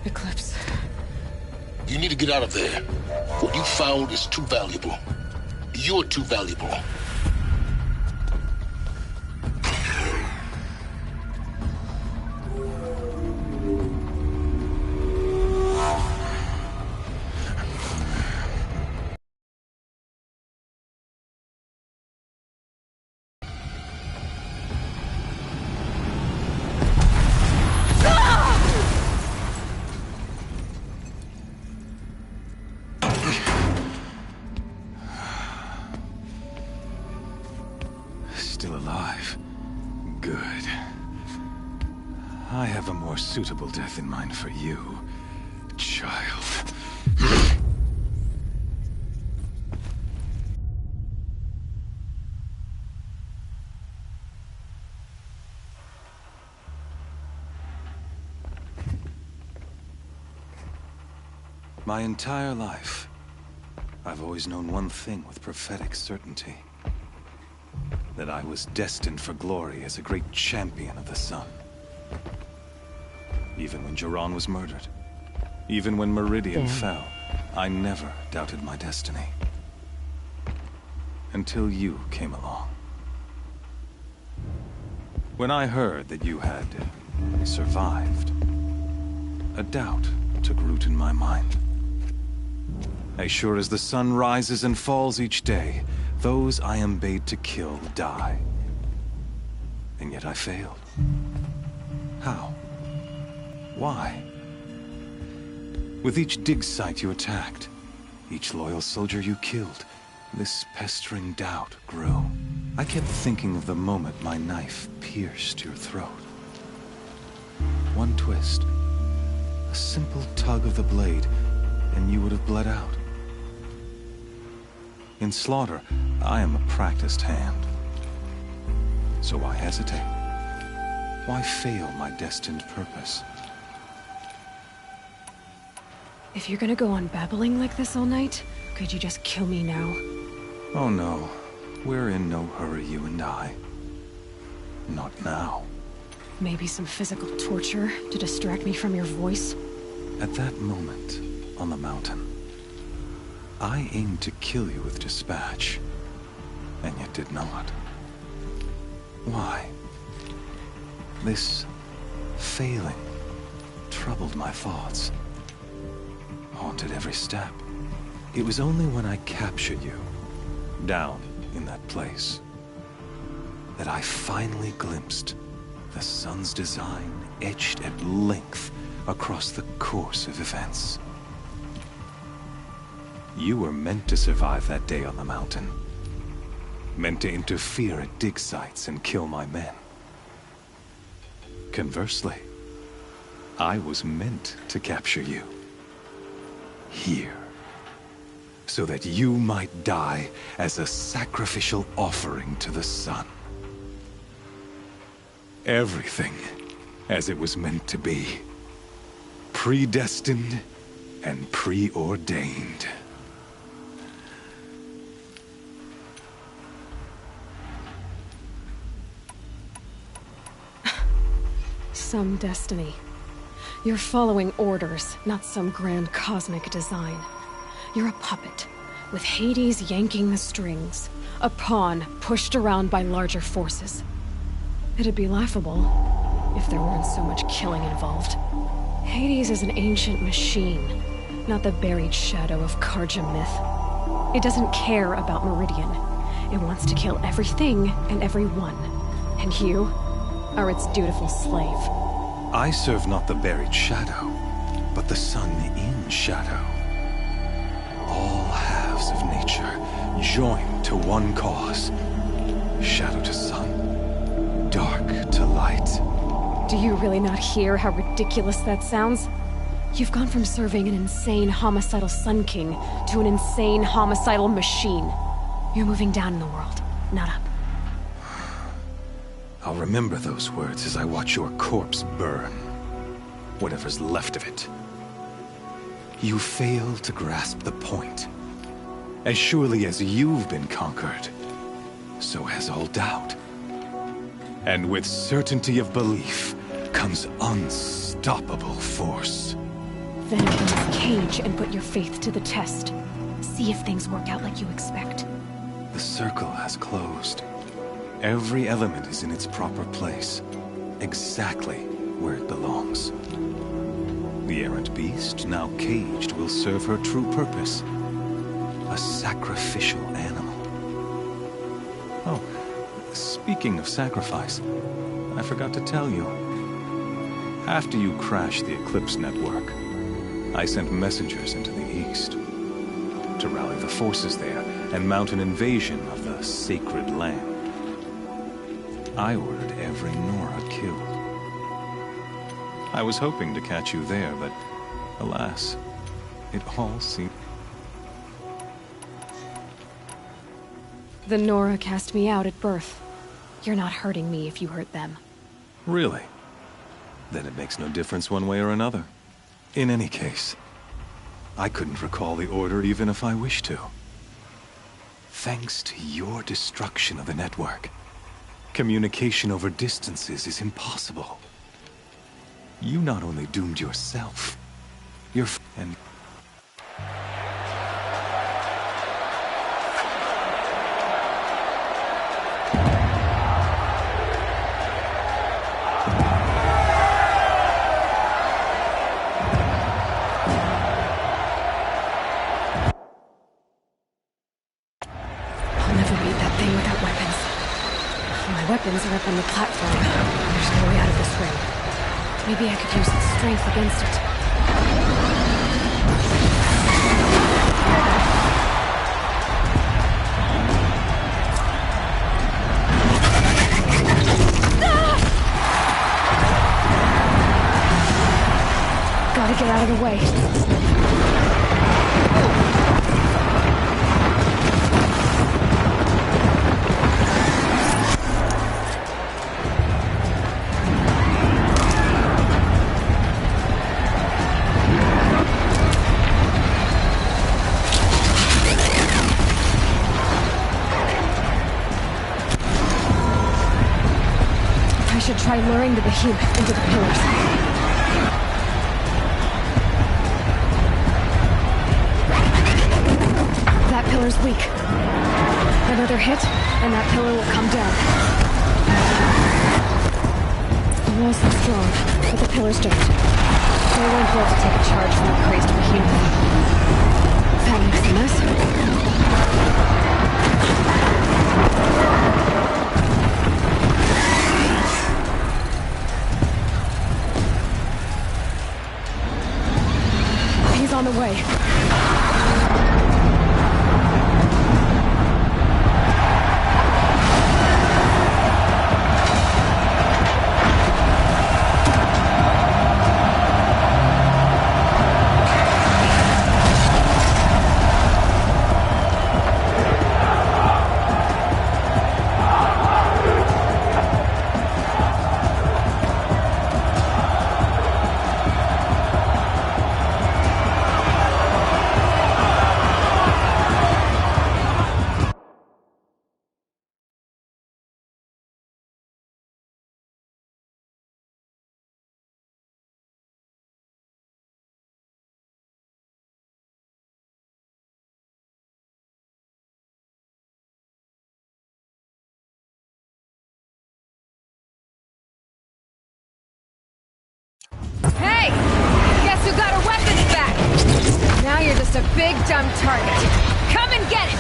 Eclipse. You need to get out of there. What you found is too valuable. You're too valuable. Still alive. Good. I have a more suitable death in mind for you, child. My entire life, I've always known one thing with prophetic certainty. That I was destined for glory as a great champion of the sun. Even when Jiran was murdered, even when Meridian fell, I never doubted my destiny. Until you came along. When I heard that you had survived, a doubt took root in my mind. As sure as the sun rises and falls each day, those I am bade to kill die. And yet I failed. How? Why? With each dig site you attacked, each loyal soldier you killed, this pestering doubt grew. I kept thinking of the moment my knife pierced your throat. One twist, a simple tug of the blade, and you would have bled out. In slaughter, I am a practiced hand. So why hesitate? Why fail my destined purpose? If you're gonna go on babbling like this all night, could you just kill me now? Oh no, we're in no hurry, you and I. Not now. Maybe some physical torture to distract me from your voice? At that moment, on the mountain, I aimed to kill you with dispatch, and yet did not. Why? This Failing troubled my thoughts, haunted every step. It was only when I captured you, down in that place, that I finally glimpsed the sun's design etched at length across the course of events. You were meant to survive that day on the mountain. Meant to interfere at dig sites and kill my men. Conversely, I was meant to capture you. Here. So that you might die as a sacrificial offering to the sun. Everything as it was meant to be. Predestined and preordained. Some destiny. You're following orders, not some grand cosmic design. You're a puppet, with Hades yanking the strings. A pawn pushed around by larger forces. It'd be laughable if there weren't so much killing involved. Hades is an ancient machine, not the buried shadow of Karja myth. It doesn't care about Meridian. It wants to kill everything and everyone. And you are its dutiful slave. I serve not the buried shadow, but the sun in shadow. All halves of nature joined to one cause. Shadow to sun, dark to light. Do you really not hear how ridiculous that sounds? You've gone from serving an insane homicidal Sun King to an insane homicidal machine. You're moving down in the world, not up. I'll remember those words as I watch your corpse burn. Whatever's left of it. You fail to grasp the point. As surely as you've been conquered, so has all doubt. And with certainty of belief comes unstoppable force. Then open this cage and put your faith to the test. See if things work out like you expect. The circle has closed. Every element is in its proper place, exactly where it belongs. The errant beast, now caged, will serve her true purpose. A sacrificial animal. Oh, speaking of sacrifice, I forgot to tell you. After you crashed the Eclipse network, I sent messengers into the east to rally the forces there and mount an invasion of the sacred land. I ordered every Nora killed. I was hoping to catch you there, but alas, it all seemed... The Nora cast me out at birth. You're not hurting me if you hurt them. Really? Then it makes no difference one way or another. In any case, I couldn't recall the order even if I wished to. Thanks to your destruction of the network, communication over distances is impossible. You not only doomed yourself, and... I'll never beat that thing without weapons. My weapons are up on the platform. There's no way out of this ring. Maybe I could use its strength against it. Gotta get out of the way. I should try luring the behemoth into the pillars. That pillar's weak. Another hit, and that pillar will come down. walls look strong, but the pillars don't. They weren't built to take a charge from a crazed behemoth. That makes a mess. He's on the way. Hey! Guess who got her weapons back? Now you're just a big dumb target. Come and get it!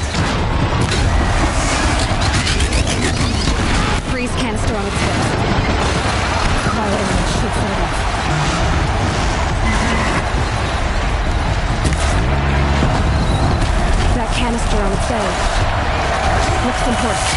Freeze canister on its way. Quiet and shoot set it off. That canister on its way. Looks important.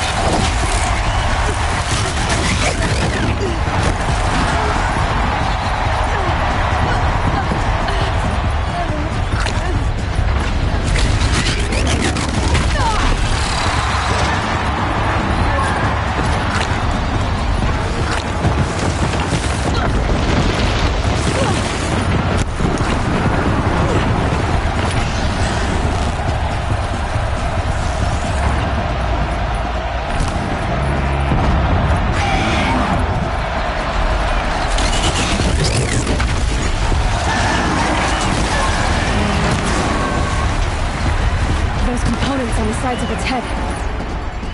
On the sides of its head.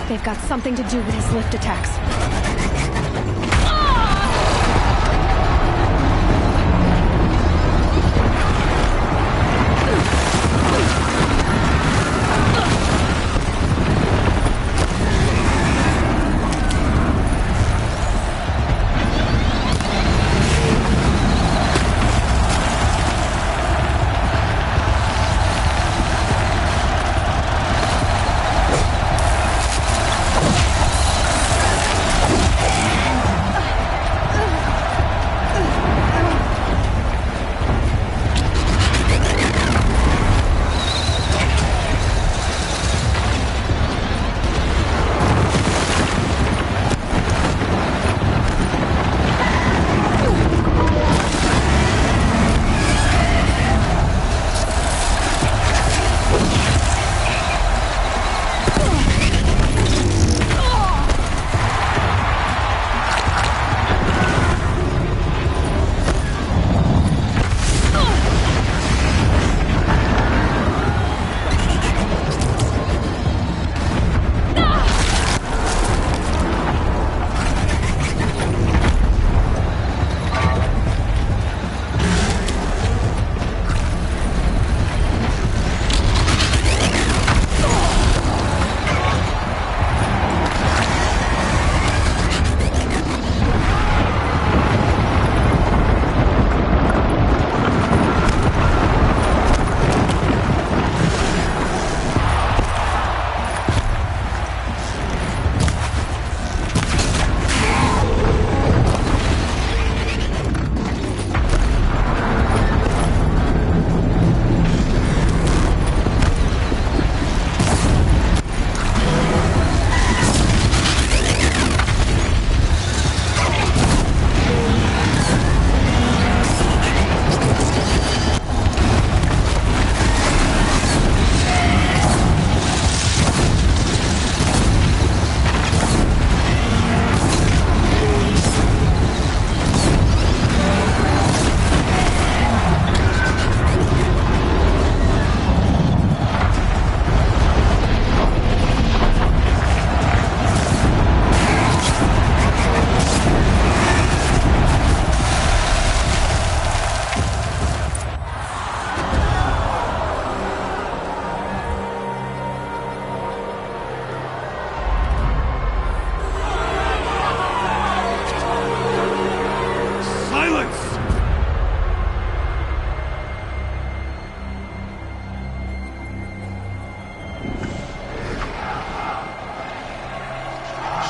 They've got something to do with his lift attacks.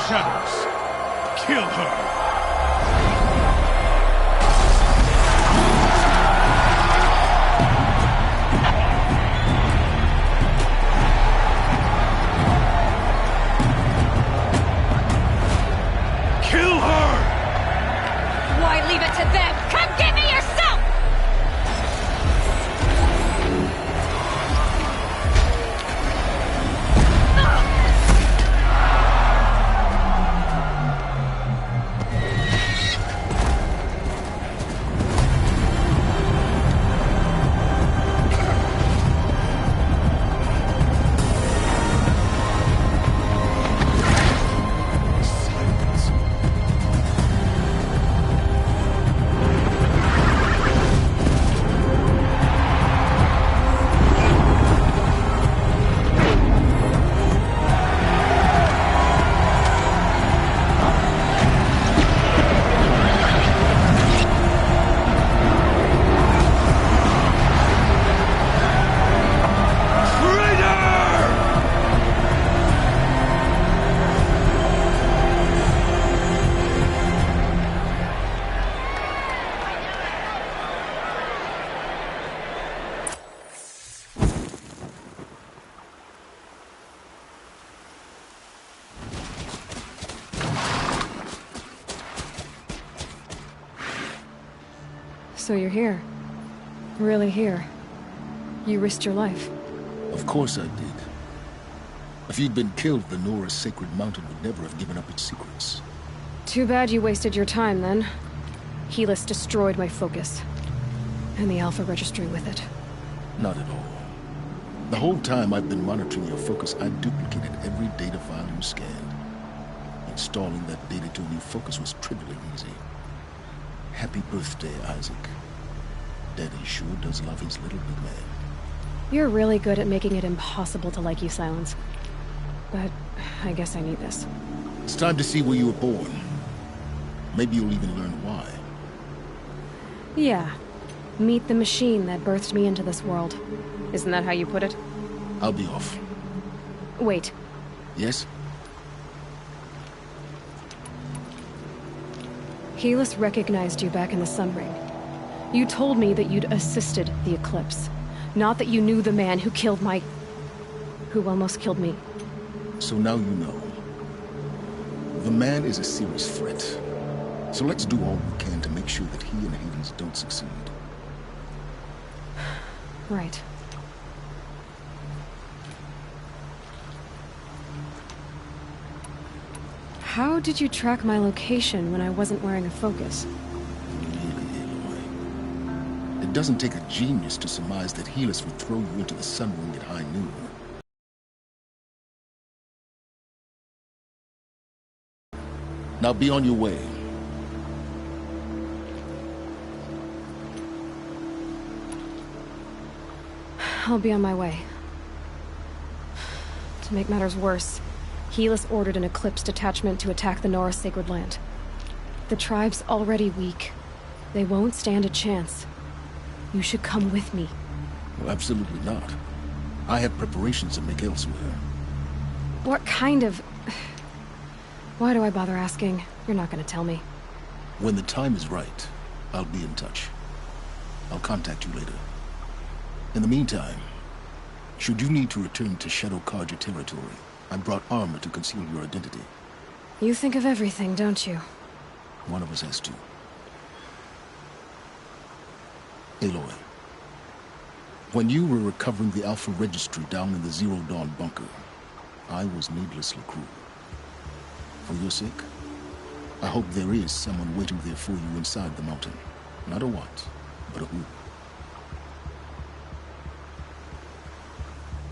shadows. Kill her. Why leave it to them? Come get me yourself! So you're here. Really here. You risked your life. Of course I did. If you'd been killed, the Nora's sacred mountain would never have given up its secrets. Too bad you wasted your time, then. Helis destroyed my focus. And the Alpha Registry with it. Not at all. The whole time I've been monitoring your focus, I've duplicated every data file you scanned. Installing that data to a new focus was trivially easy. Happy birthday, Isaac. Daddy sure does love his little big man. You're really good at making it impossible to like you, Silence. But I guess I need this. It's time to see where you were born. Maybe you'll even learn why. Yeah. Meet the machine that birthed me into this world. Isn't that how you put it? I'll be off. Wait. Yes? Helis recognized you back in the Sun Ring. You told me that you'd assisted the Eclipse. Not that you knew the man who killed who almost killed me. So now you know. The man is a serious threat. So let's do all we can to make sure that he and Hades don't succeed. Right. How did you track my location when I wasn't wearing a focus? It doesn't take a genius to surmise that Helis would throw you into the Sun Ring at high noon. Now be on your way. I'll be on my way. To make matters worse, Helis ordered an Eclipse detachment to attack the Nora Sacred Land. The tribe's already weak. They won't stand a chance. You should come with me. Well, absolutely not. I have preparations to make elsewhere. What kind of... Why do I bother asking? You're not gonna tell me. When the time is right, I'll be in touch. I'll contact you later. In the meantime, should you need to return to Shadow Carja territory, I brought armor to conceal your identity. You think of everything, don't you? One of us has to. Aloy, when you were recovering the Alpha Registry down in the Zero Dawn bunker, I was needlessly cruel. For your sake, I hope there is someone waiting there for you inside the mountain. Not a what, but a who.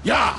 Yeah!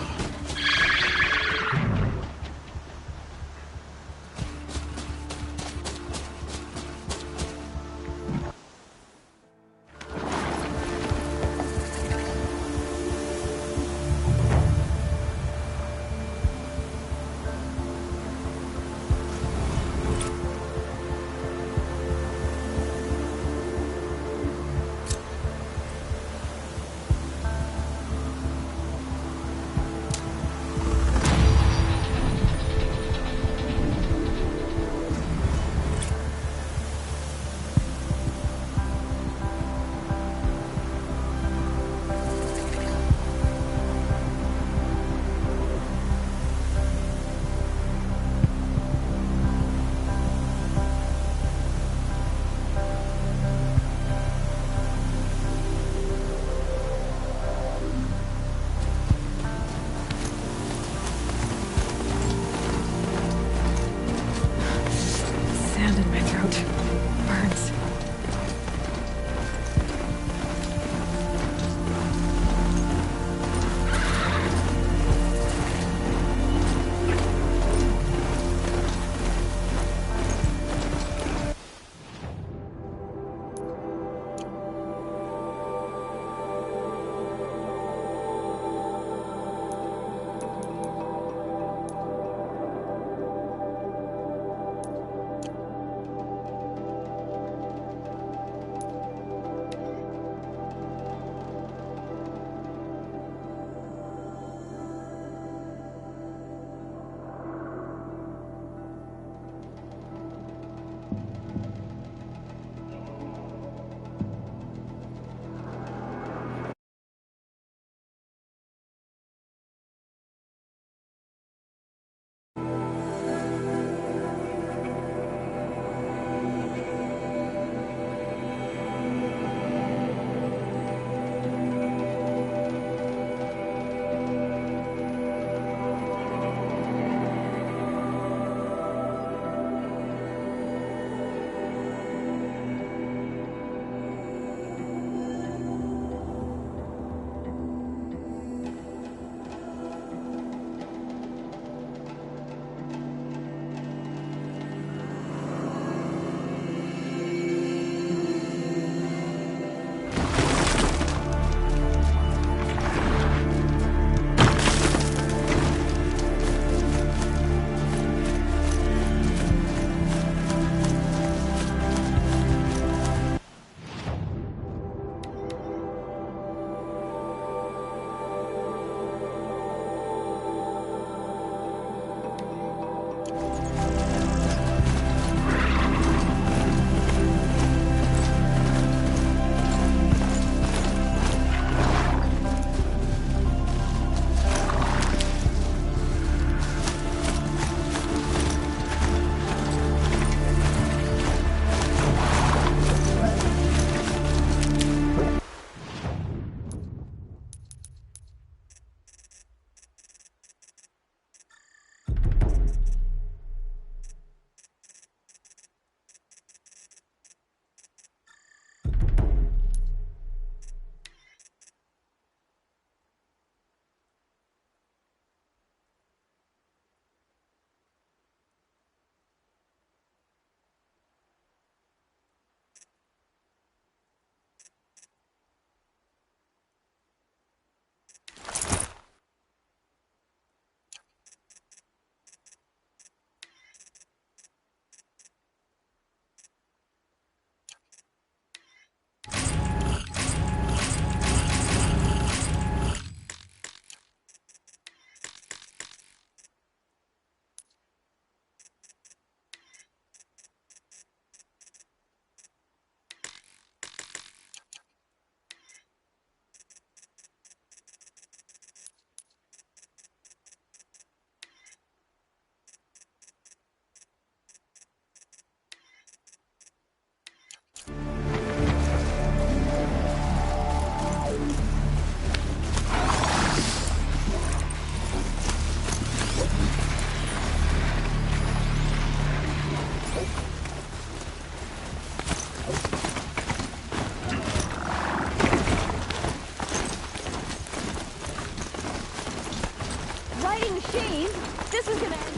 Writing machine? This is gonna end.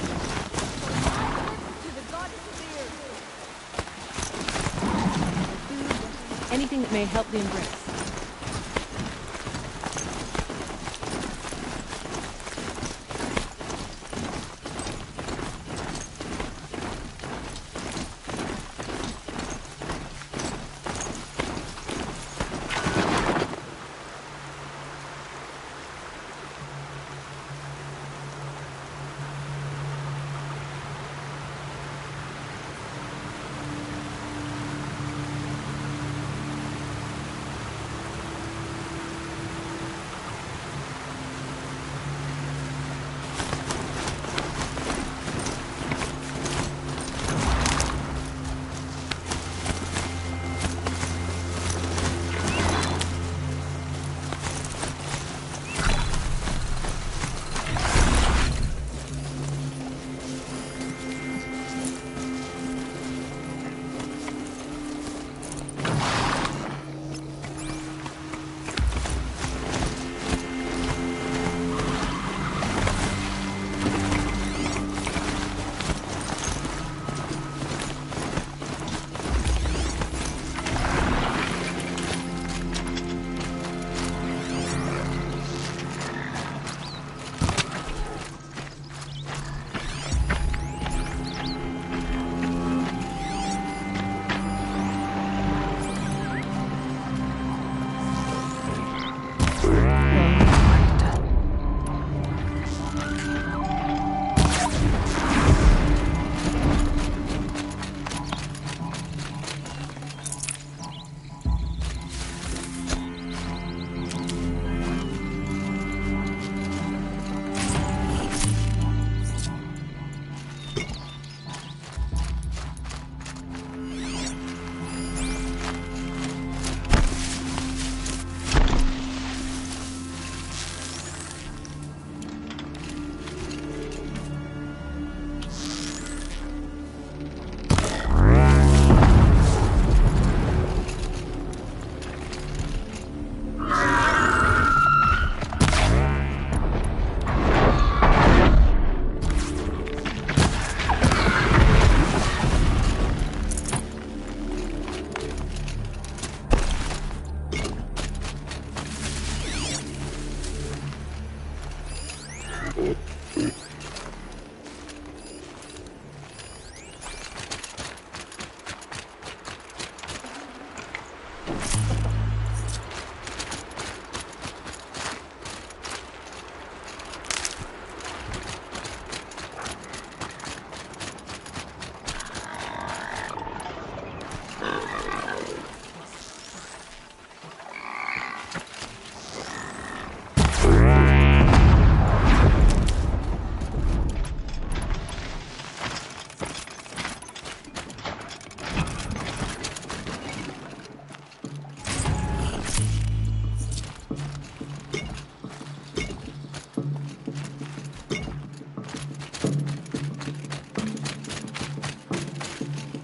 To the goddess of the earth. Anything that may help the embrace.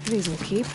These will keep.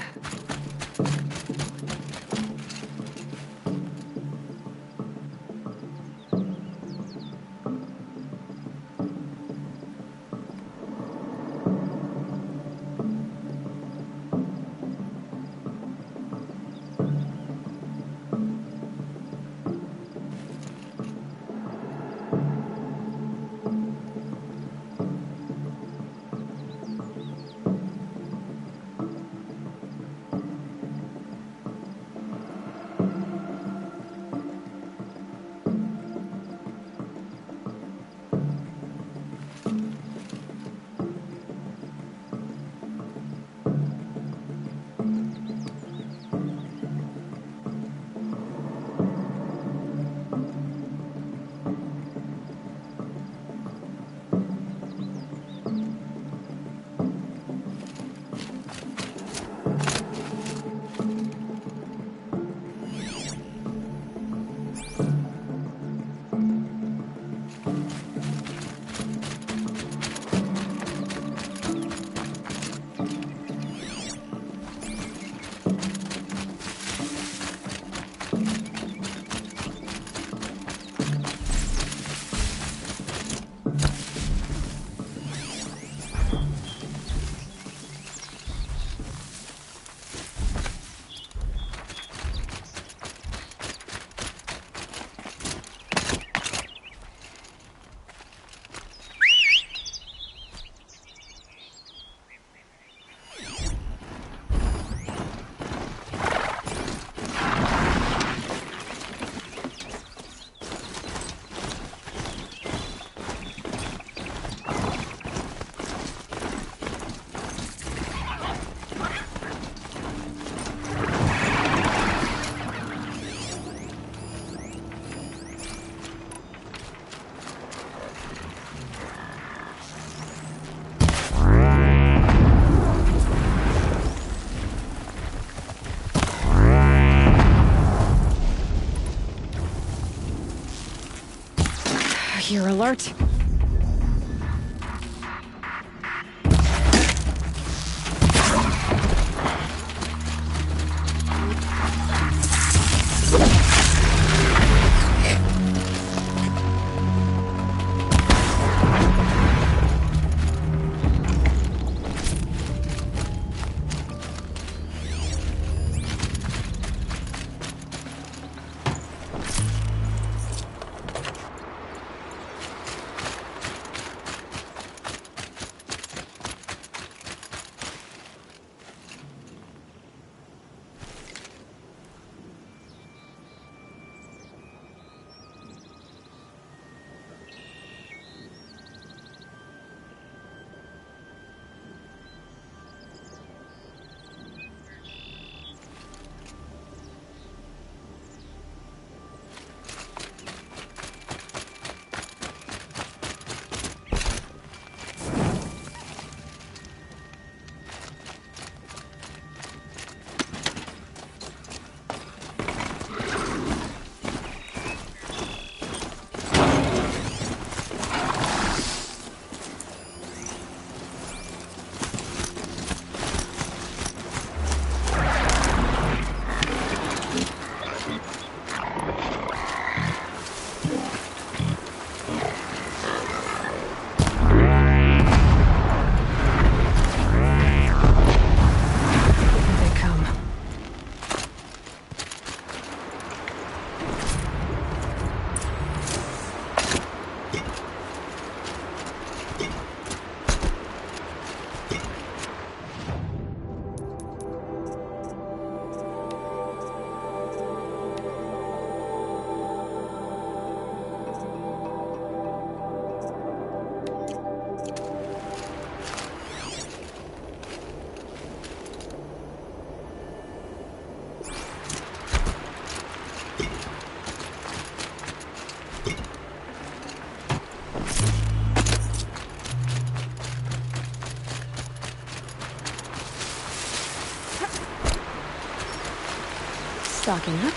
You're alert. Stocking up.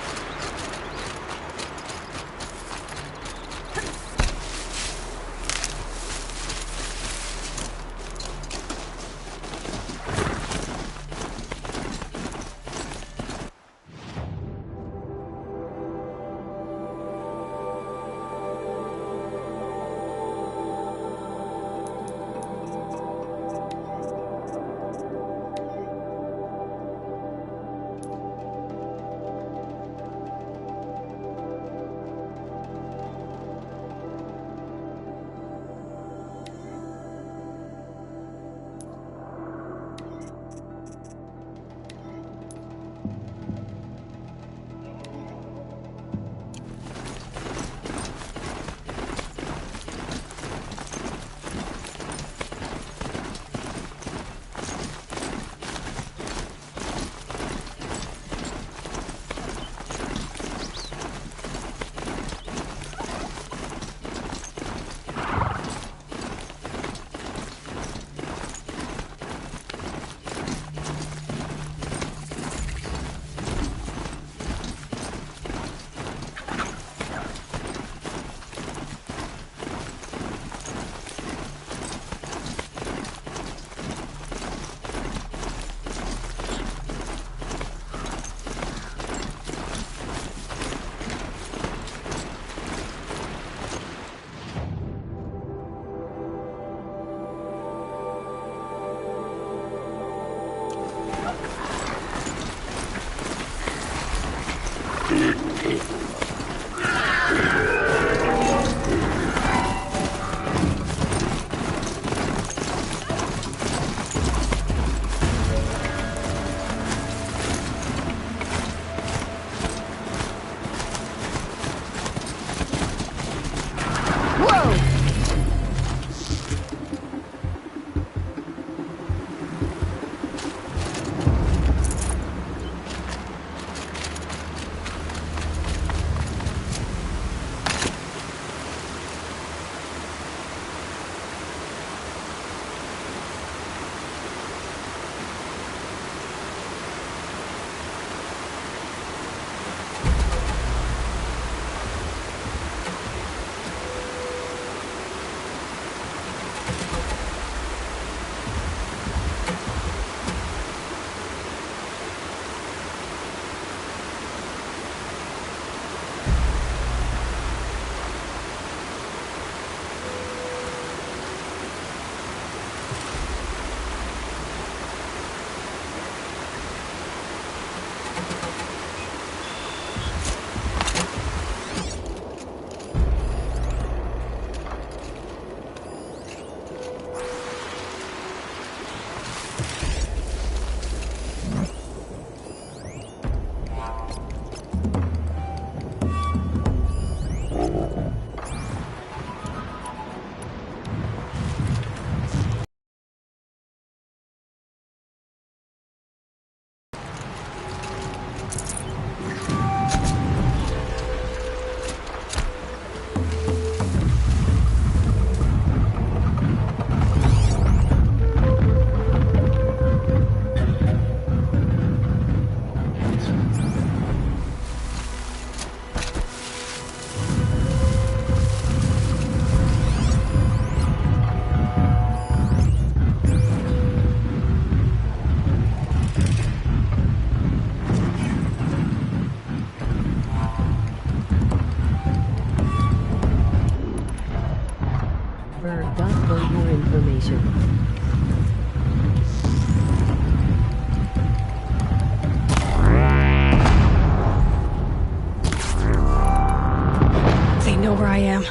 They know where I am.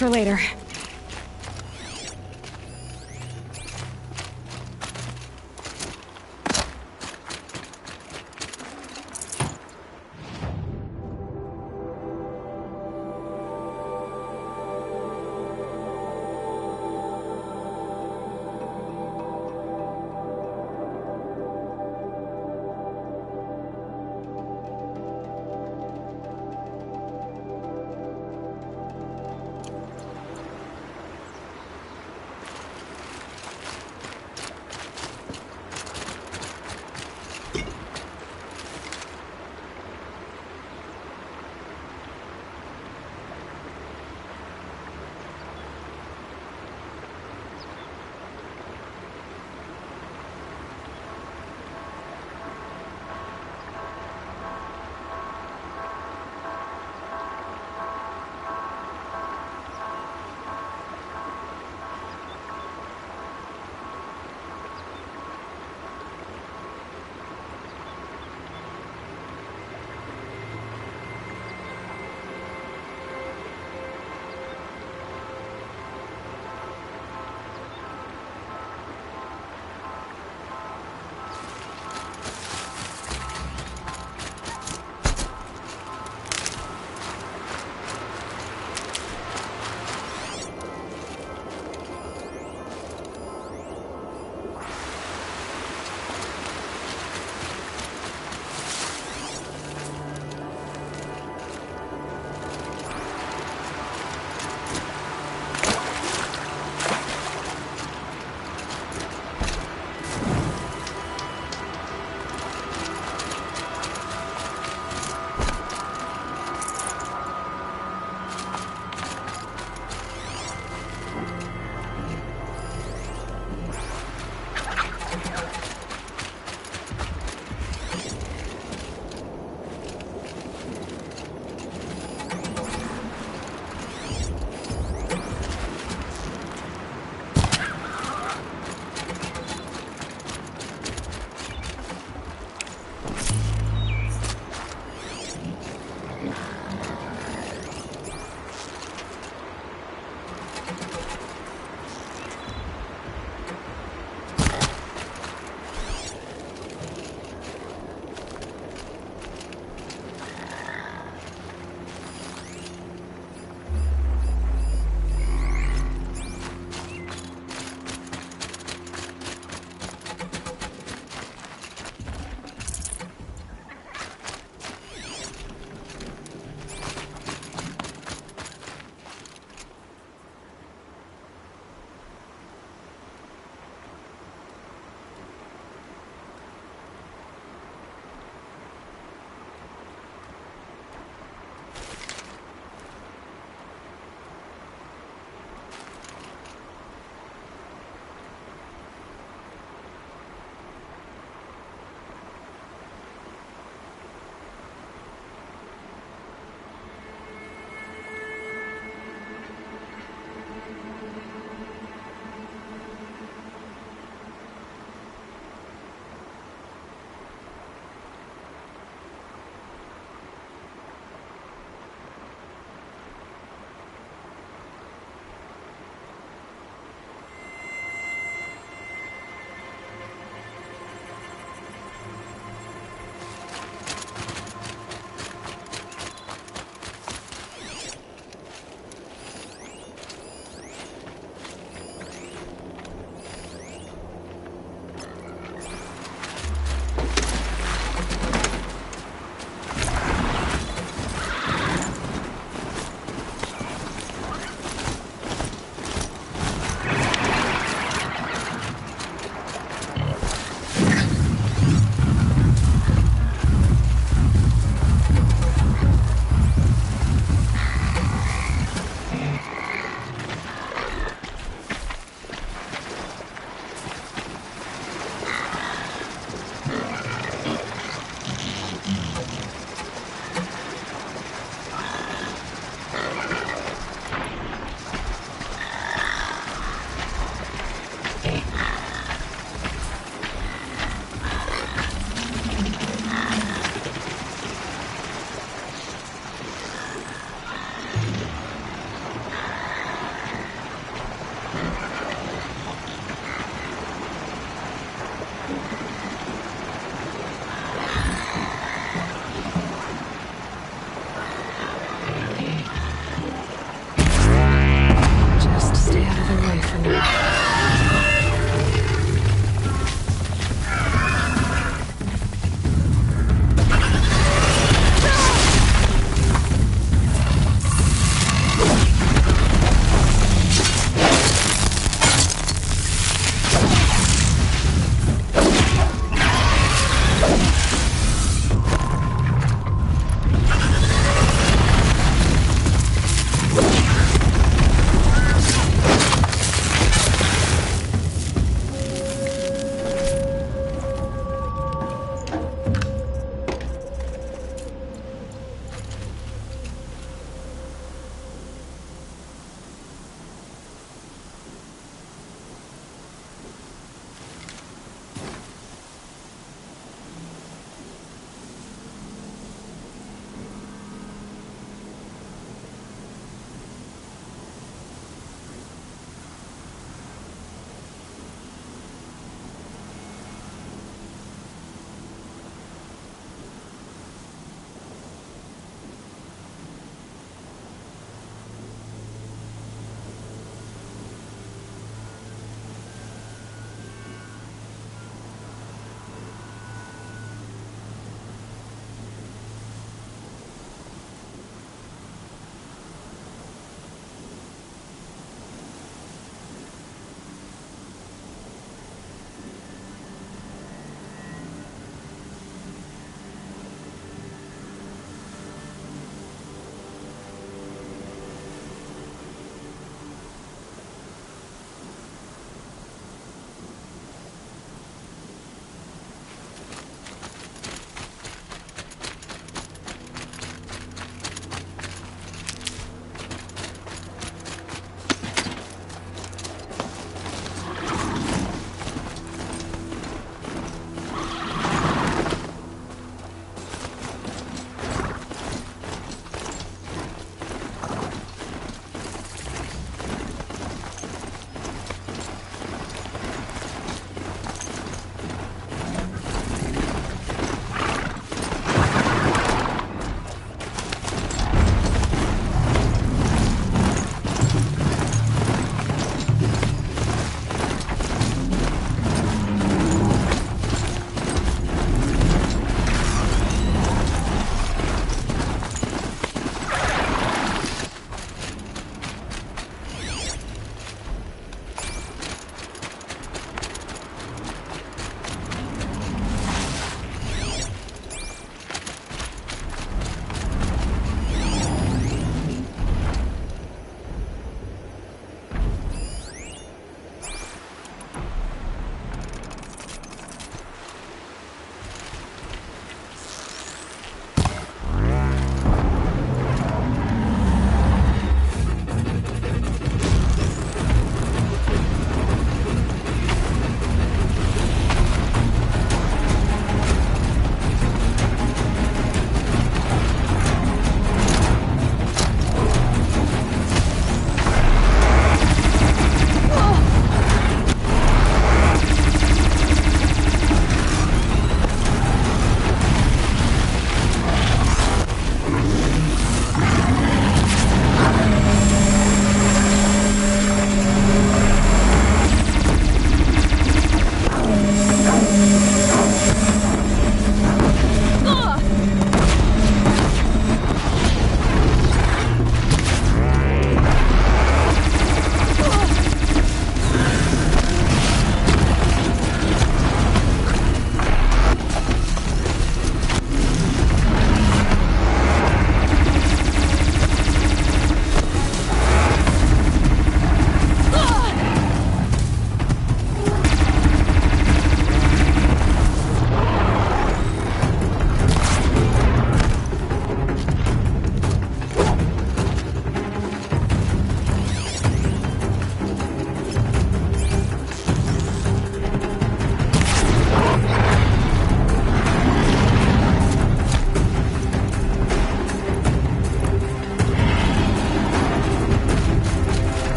For later.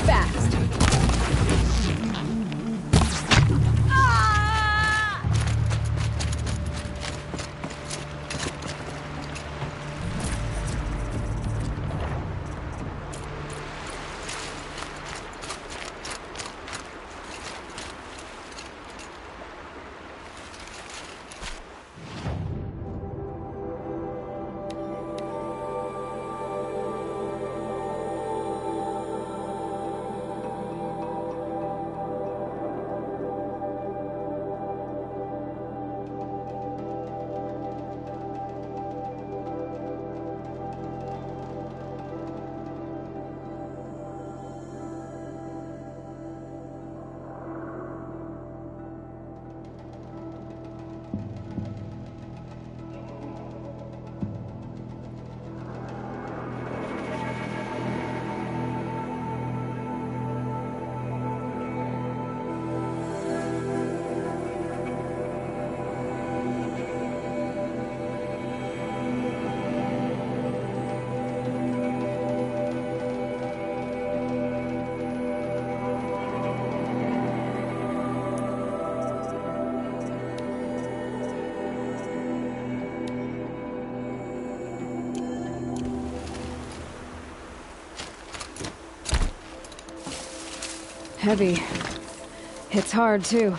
fast. Heavy. Hits hard, too.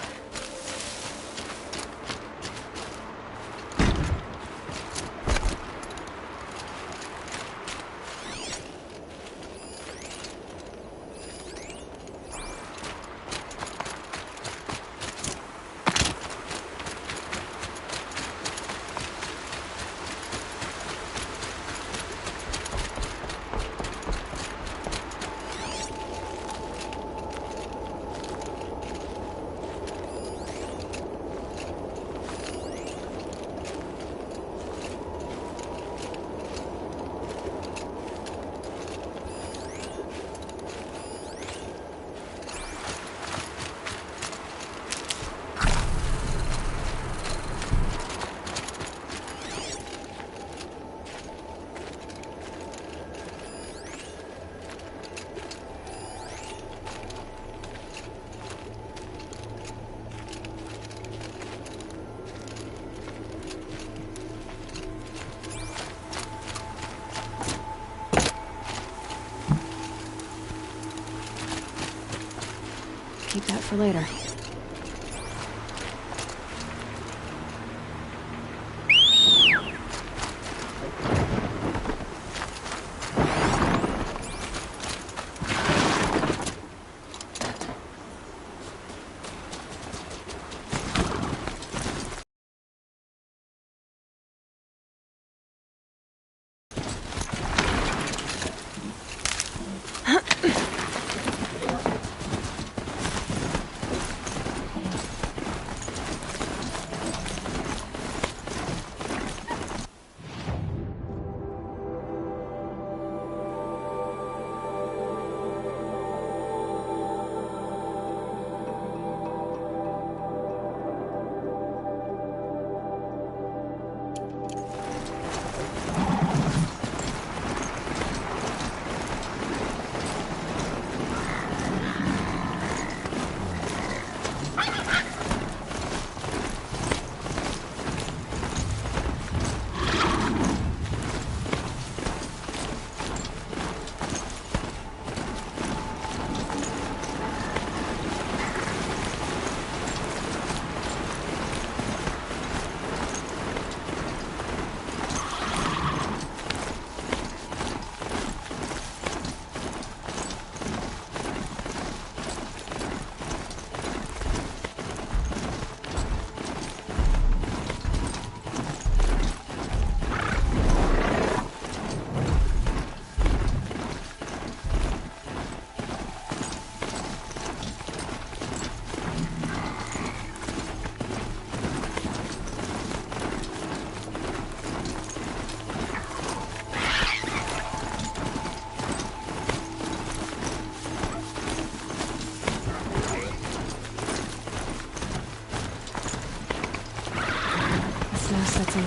Keep that for later.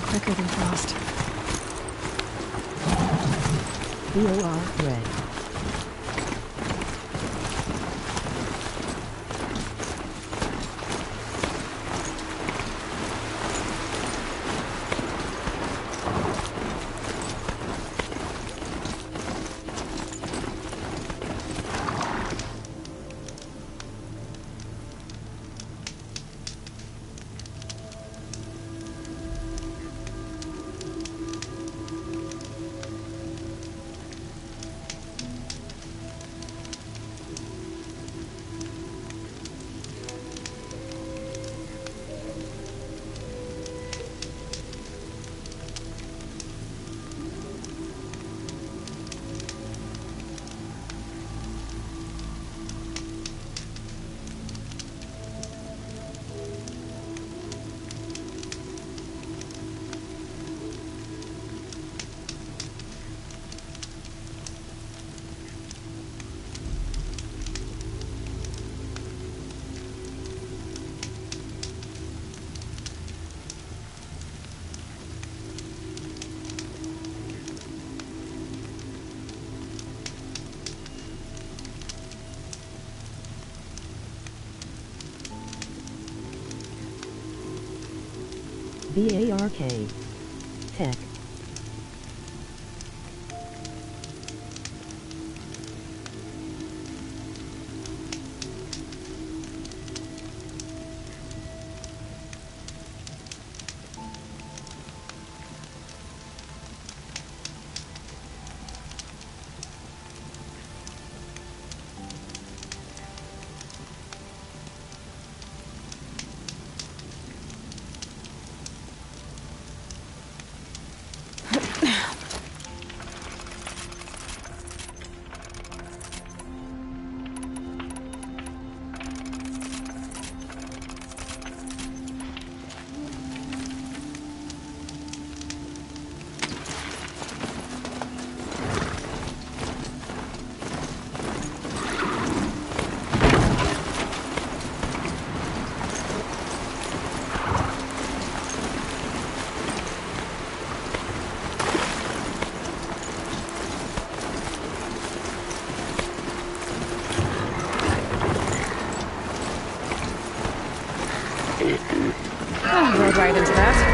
Quicker than frost. BOR red. VARK. Tech. Rode right into that.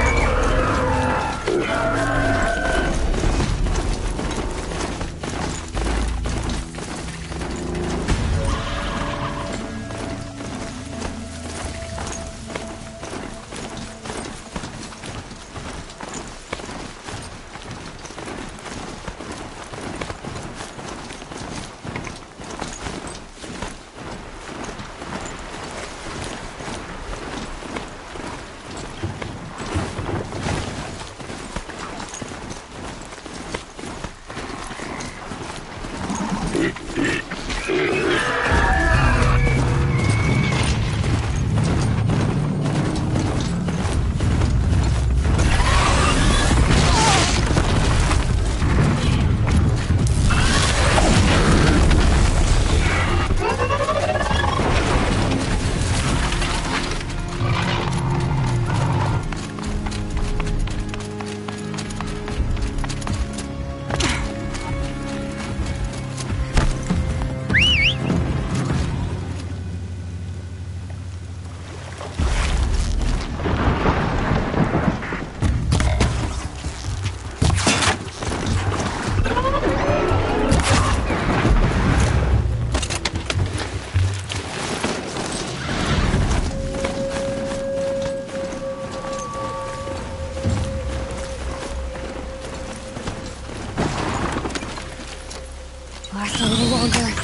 Last a little longer.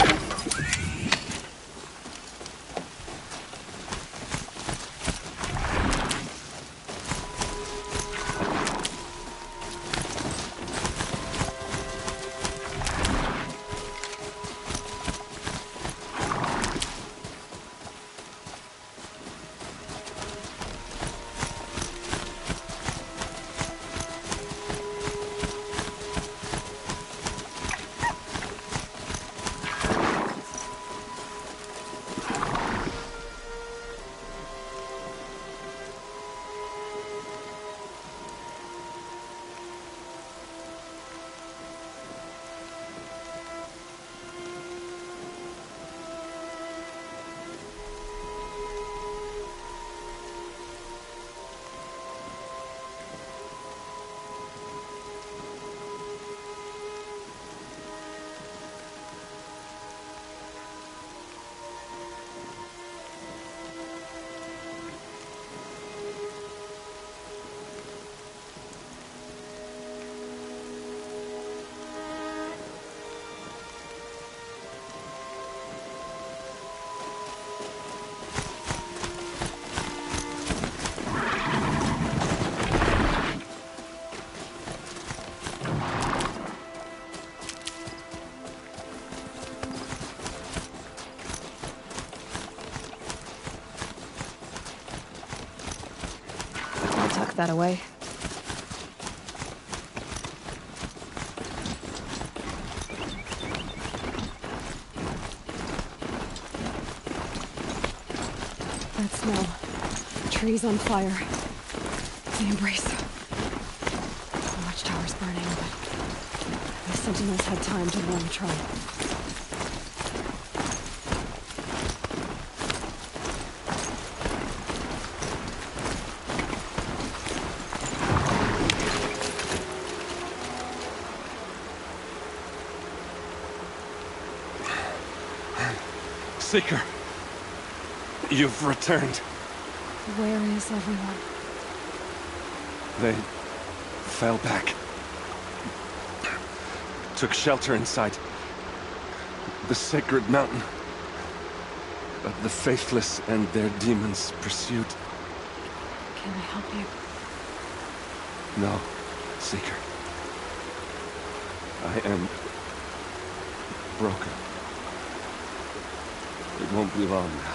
Tuck that away. That smell. Trees on fire. The embrace. The watchtower's burning, but the sentinels had time to warn the tribe. Seeker, you've returned. Where is everyone? They fell back. Took shelter inside the sacred mountain. But the faithless and their demons pursued. Can I help you? No, Seeker. I am broken. It won't be long now.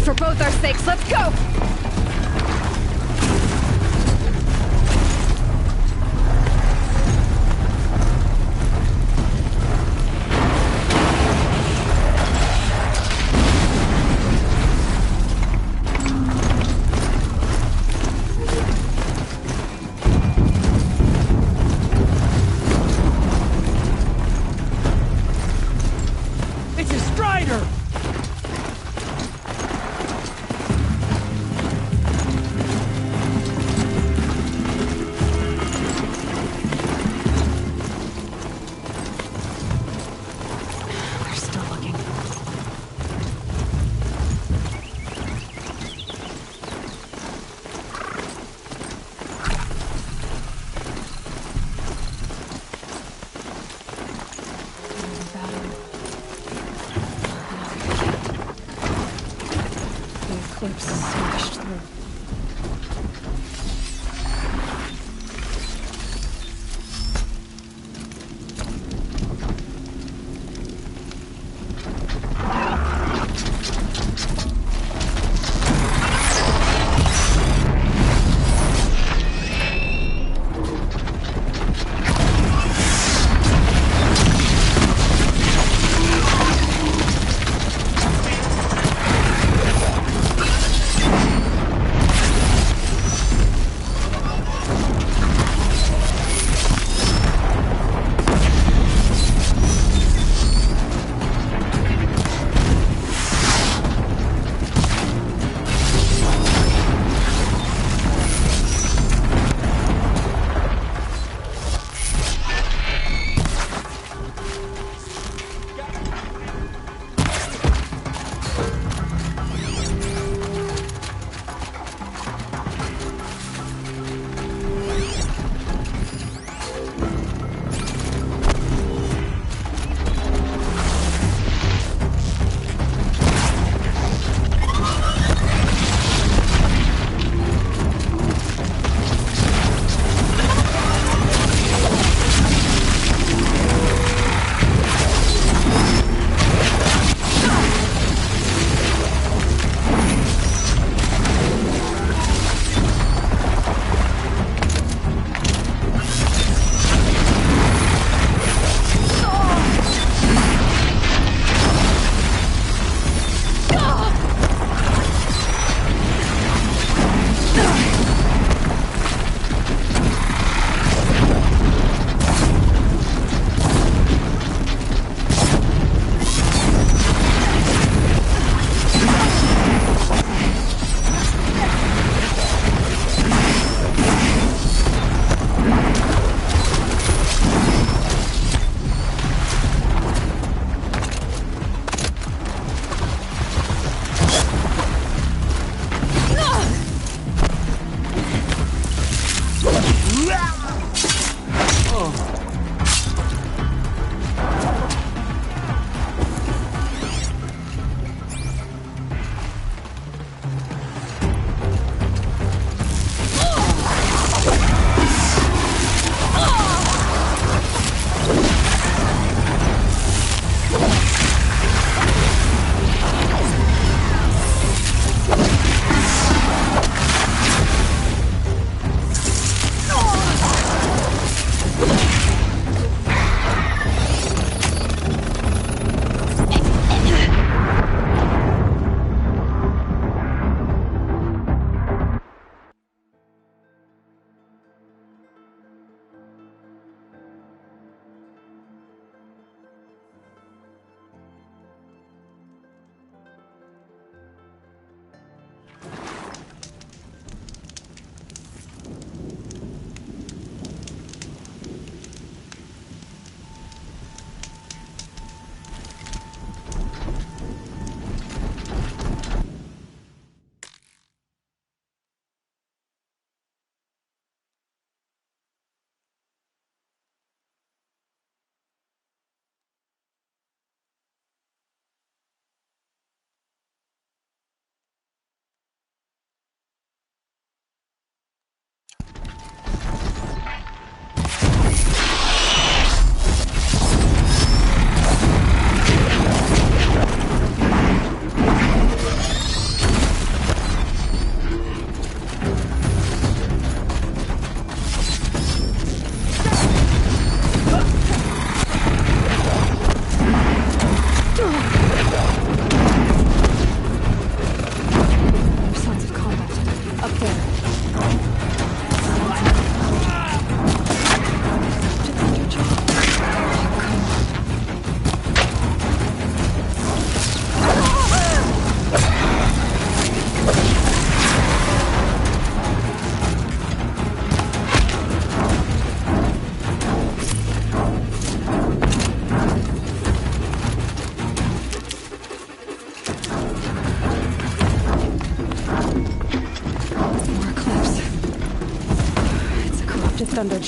For both our sakes, let's go! It's a Strider! They're still looking. There's a battery. The eclipse smashed through.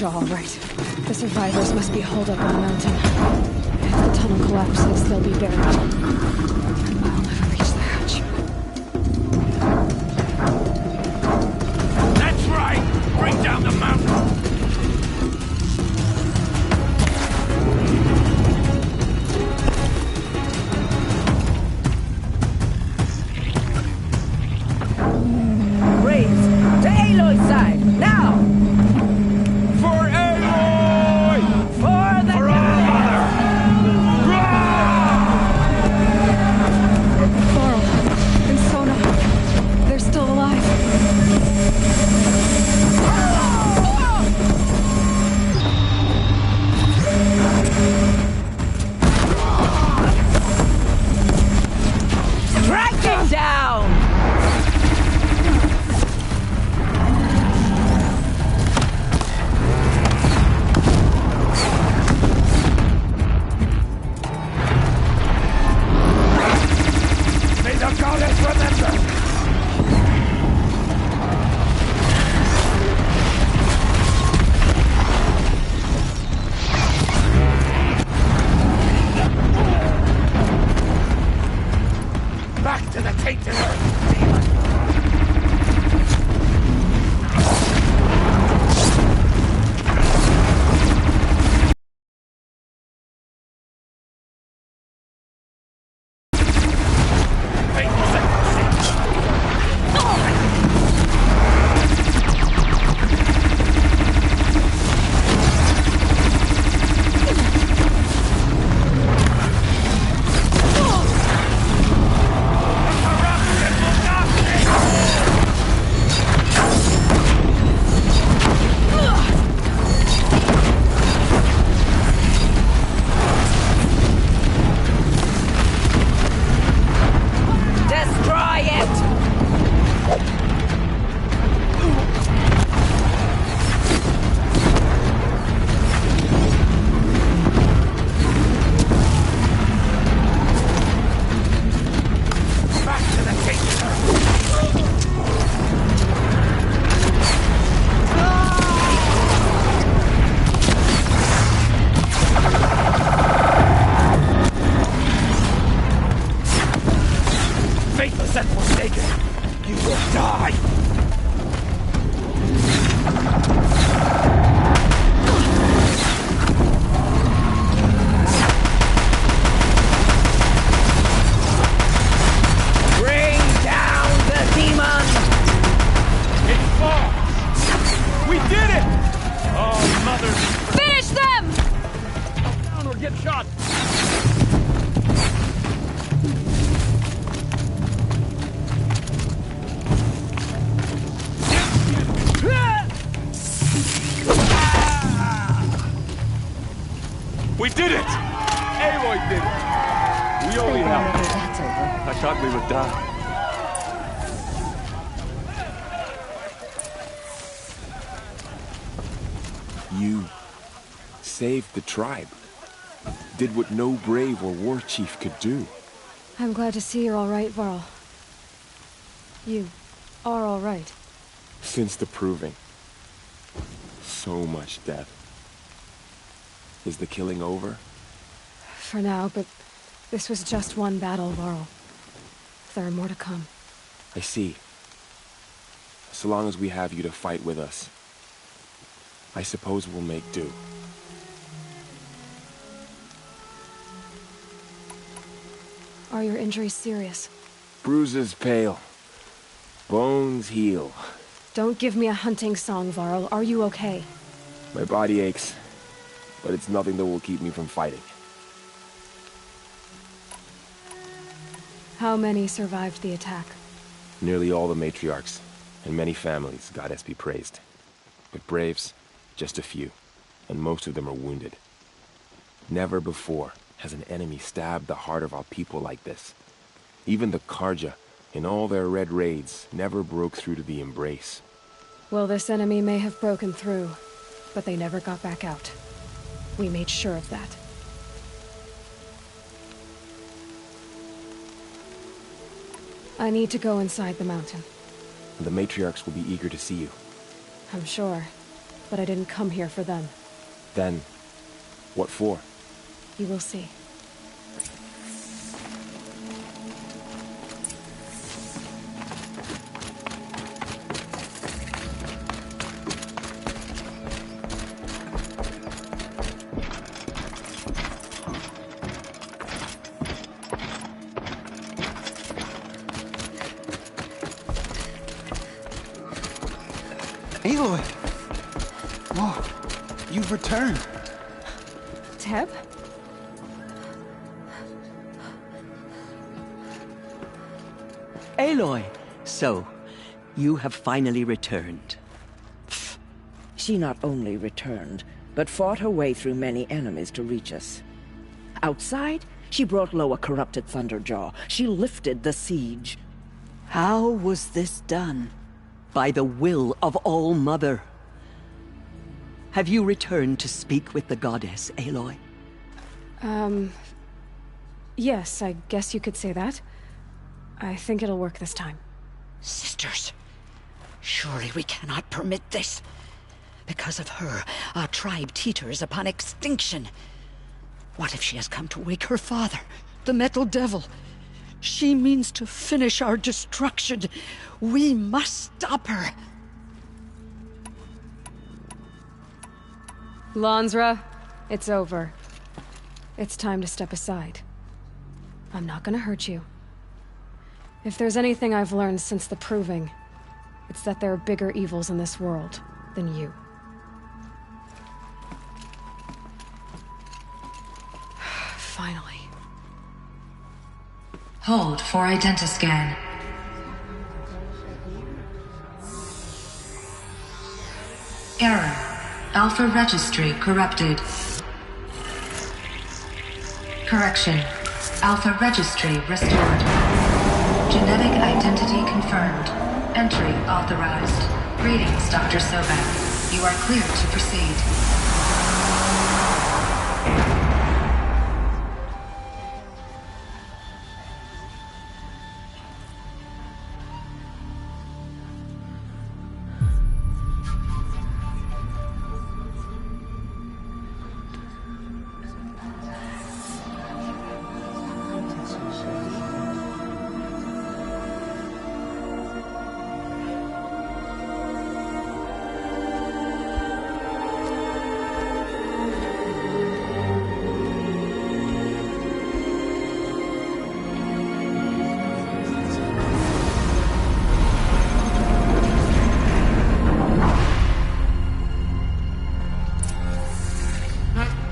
jaw all right. The survivors must be holed up on the mountain. If the tunnel collapses, they'll be buried. I'll never reach the hatch. That's right! Bring down the mountain! To Aloy's side, now! For Aloy! For the Varl and Sona, they're still alive. Strike him down! Back to the tainted earth! Destroy it! Back to the tainted earth! Faithless and forsaken, you will die! Bring down the demon! It falls! We did it! Oh, mother... Finish them! Down or get shot! We did it! Aloy did it! We only helped. That's over. I thought we would die. You saved the tribe. Did what no brave or war chief could do. I'm glad to see you're all right, Varl. You are all right. Since the proving. So much death. Is the killing over? For now, but this was just one battle, Varl. There are more to come. I see. So long as we have you to fight with us, I suppose we'll make do. Are your injuries serious? Bruises pale. Bones heal. Don't give me a hunting song, Varl. Are you okay? My body aches, but it's nothing that will keep me from fighting. How many survived the attack? Nearly all the matriarchs, and many families, goddess be praised. But braves, just a few, and most of them are wounded. Never before has an enemy stabbed the heart of our people like this. Even the Karja, in all their red raids, never broke through to the embrace. Well, this enemy may have broken through, but they never got back out. We made sure of that. I need to go inside the mountain. The matriarchs will be eager to see you. I'm sure. but I didn't come here for them. Then, what for? You will see. Aloy! Whoa, you've returned. Teb? Aloy, so, you have finally returned. She not only returned, but fought her way through many enemies to reach us. Outside, she brought low a corrupted Thunderjaw. She lifted the siege. How was this done? By the will of All-Mother. Have you returned to speak with the goddess, Aloy? Yes, I guess you could say that. I think it'll work this time. Sisters, surely we cannot permit this. Because of her, our tribe teeters upon extinction. What if she has come to wake her father, the Metal Devil? She means to finish our destruction. We must stop her. Lansra, it's over. It's time to step aside. I'm not gonna hurt you. If there's anything I've learned since the Proving, it's that there are bigger evils in this world than you. Finally. Hold for identiscan. Error. Alpha registry corrupted. Correction. Alpha registry restored. Genetic identity confirmed. Entry authorized. Greetings, Dr. Sobek. You are clear to proceed.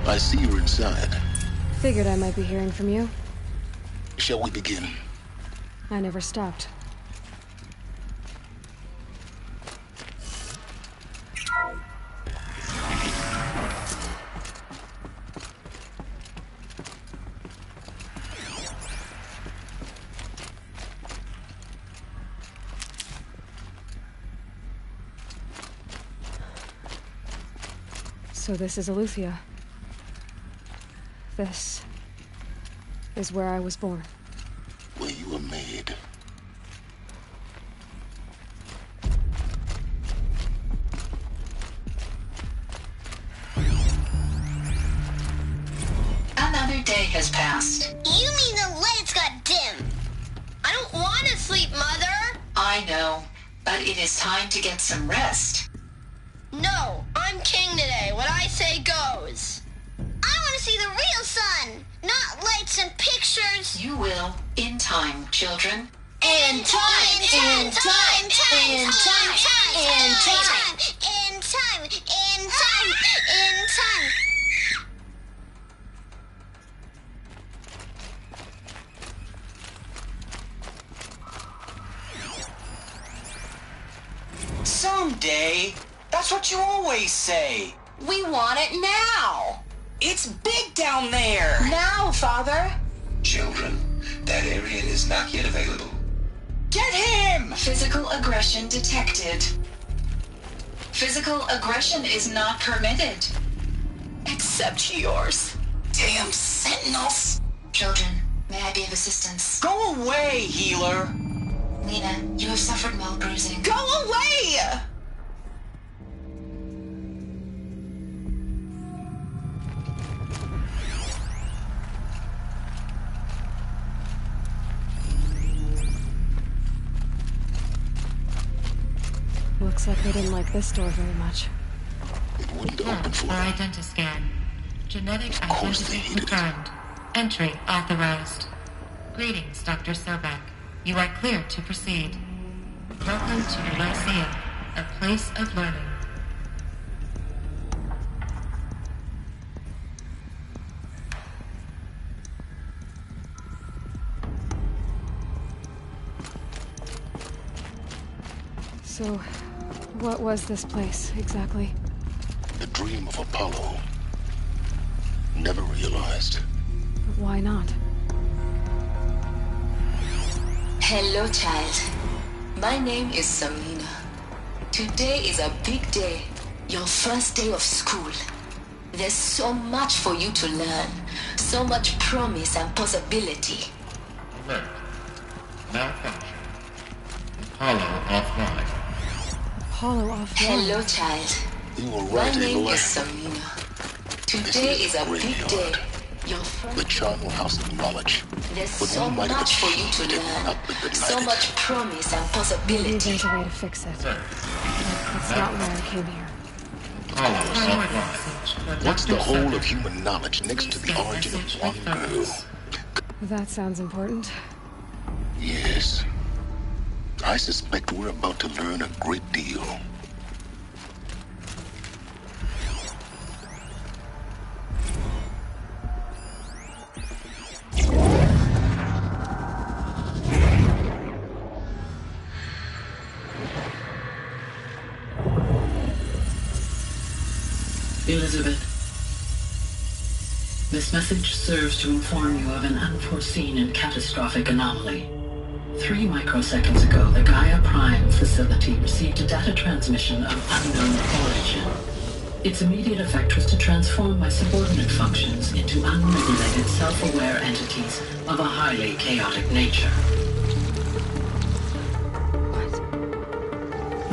I see you're inside. Figured I might be hearing from you. Shall we begin? I never stopped. So this is Eleuthia. This is where I was born. Where you were made. Another day has passed. You mean the lights got dim? I don't want to sleep, Mother! I know, but it is time to get some rest. No, I'm king today. What I say goes. I want to see the real sun, not lights and pictures. You will, in time, children. In time, in time, in time, in time, in time, in time, in time. Someday. That's what you always say. We want it now. It's big down there. Now, Father. Children, that area is not yet available. Get him! Physical aggression detected. Physical aggression is not permitted. Except yours. Damn sentinels. Children, may I be of assistance? Go away, healer. Lena, you have suffered mild bruising. Go away! like they didn't like this door very much. It wouldn't open for For them. identiscan. Genetic Of course they identity hated it. confirmed. Entry authorized. Greetings, Dr. Sobek. You are cleared to proceed. Welcome to the Lyceum, a place of learning. So, what was this place, exactly? The dream of Apollo. Never realized. But why not? Hello, child. My name is Samina. Today is a big day. Your first day of school. There's so much for you to learn. So much promise and possibility. Alert. Malfunction. Apollo offline. Apollo offline. Hello, child. You were My right, name Aloy. is Samina. Today is a big day. Your The charnel house of knowledge. There's But so one might have much for you to achieved it, learn. not been denied So it. much promise and Maybe possibility. there's a way to fix it. But that's not why I came here. What's the whole of human knowledge next to the origin of one girl? That sounds important. Yes. I suspect we're about to learn a great deal. Elizabeth, this message serves to inform you of an unforeseen and catastrophic anomaly. 3 microseconds ago, the Gaia Prime facility received a data transmission of unknown origin. Its immediate effect was to transform my subordinate functions into unregulated, self-aware entities of a highly chaotic nature.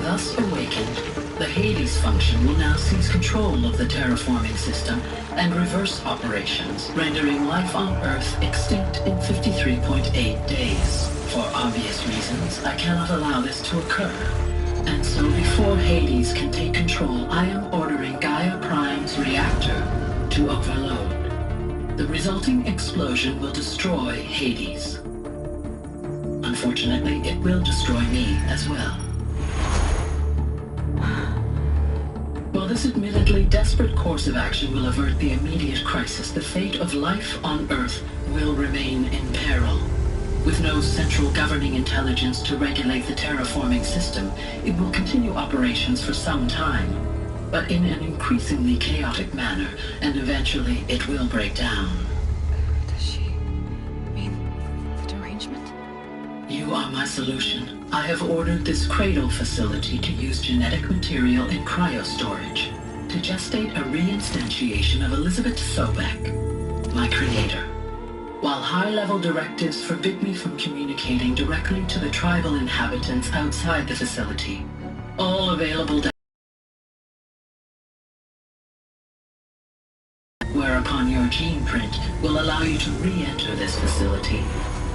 Thus awakened, the Hades function will now seize control of the terraforming system and reverse operations, rendering life on Earth extinct in 53.8 days. For obvious reasons, I cannot allow this to occur. And so before Hades can take control, I am ordering Gaia Prime's reactor to overload. The resulting explosion will destroy Hades. Unfortunately, it will destroy me as well. While this admittedly desperate course of action will avert the immediate crisis, the fate of life on Earth will remain in peril. With no central governing intelligence to regulate the terraforming system, it will continue operations for some time, but in an increasingly chaotic manner, and eventually it will break down. Does she mean the derangement? You are my solution. I have ordered this cradle facility to use genetic material in cryostorage to gestate a reinstantiation of Elizabeth Sobek, my creator. While high-level directives forbid me from communicating directly to the tribal inhabitants outside the facility, all available data whereupon your gene print will allow you to re-enter this facility,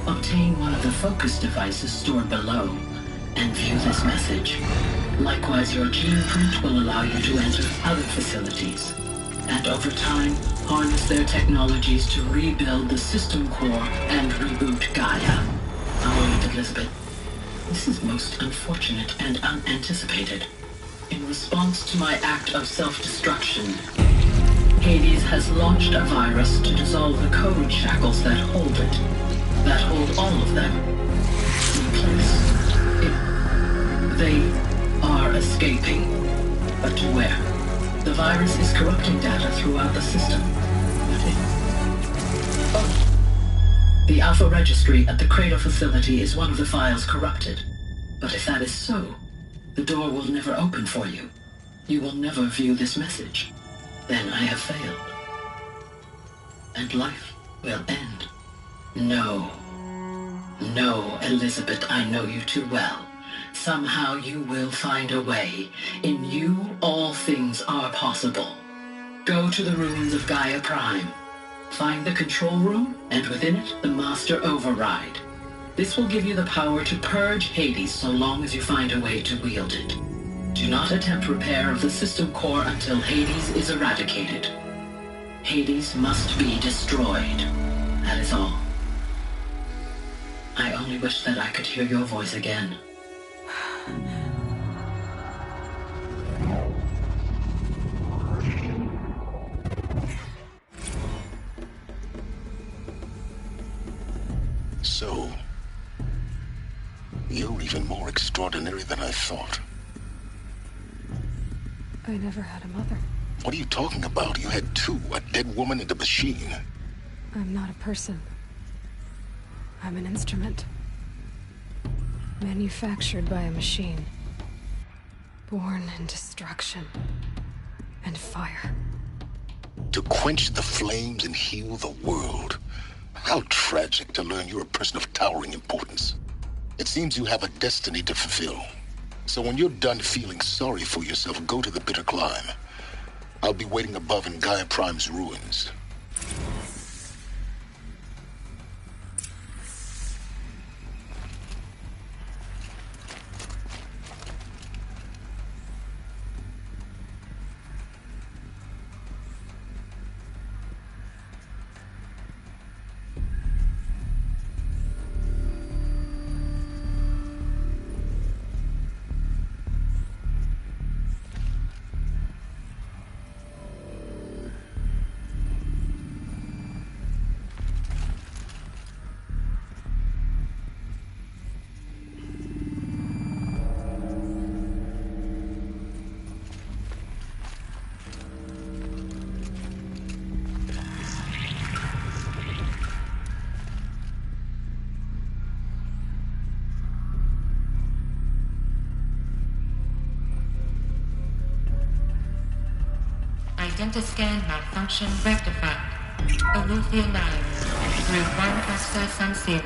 obtain one of the focus devices stored below, and view this message. Likewise, your gene print will allow you to enter other facilities, and over time, harness their technologies to rebuild the system core and reboot Gaia. Oh, Elizabeth, this is most unfortunate and unanticipated. In response to my act of self-destruction, Hades has launched a virus to dissolve the code shackles that hold it, that hold all of them in place. They are escaping, but to where? The virus is corrupting data throughout the system. The Alpha Registry at the Cradle facility is one of the files corrupted. But if that is so, the door will never open for you. You will never view this message. Then I have failed. And life will end. No. No, Elizabeth, I know you too well. Somehow you will find a way. In you, all things are possible. Go to the ruins of Gaia Prime. Find the control room, and within it, the Master Override. This will give you the power to purge Hades so long as you find a way to wield it. Do not attempt repair of the system core until Hades is eradicated. Hades must be destroyed. That is all. I only wish that I could hear your voice again. So, you're even more extraordinary than I thought. I never had a mother. What are you talking about? You had two, a dead woman and a machine. I'm not a person. I'm an instrument. Manufactured by a machine. Born in destruction and fire. To quench the flames and heal the world. How tragic to learn you're a person of towering importance. It seems you have a destiny to fulfill. So when you're done feeling sorry for yourself, go to the bitter climb. I'll be waiting above in Gaia Prime's ruins. Identiscan malfunction rectified. Alethea 9. Through one access unsealed.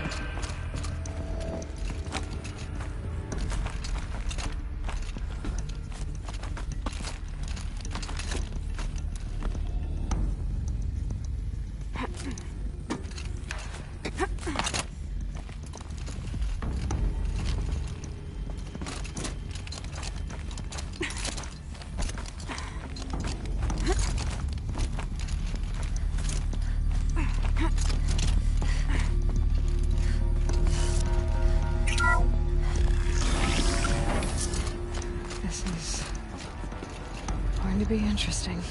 To be interesting.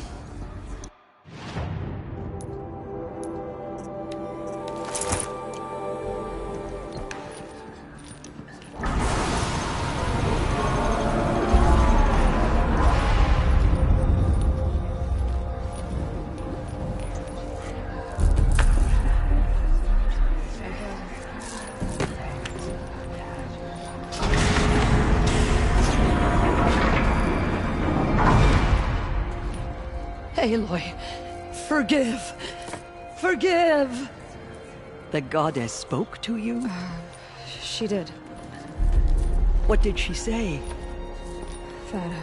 Aloy, forgive! Forgive! The goddess spoke to you? She did. What did she say? That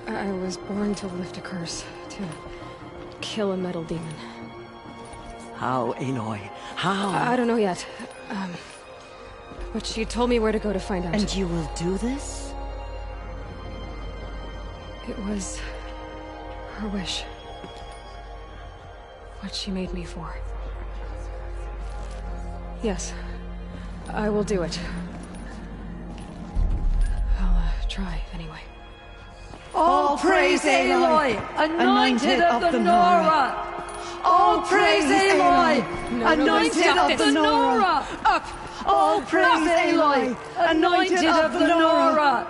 I was born to lift a curse, to kill a metal demon. How, Aloy? How? I don't know yet. But she told me where to go to find out. And you will do this? It was her wish. What she made me for. Yes, I will do it. I'll try, anyway. All praise Aloy, anointed of the Nora! All praise Aloy, anointed of the Nora! Up! All praise Aloy, anointed of the Nora!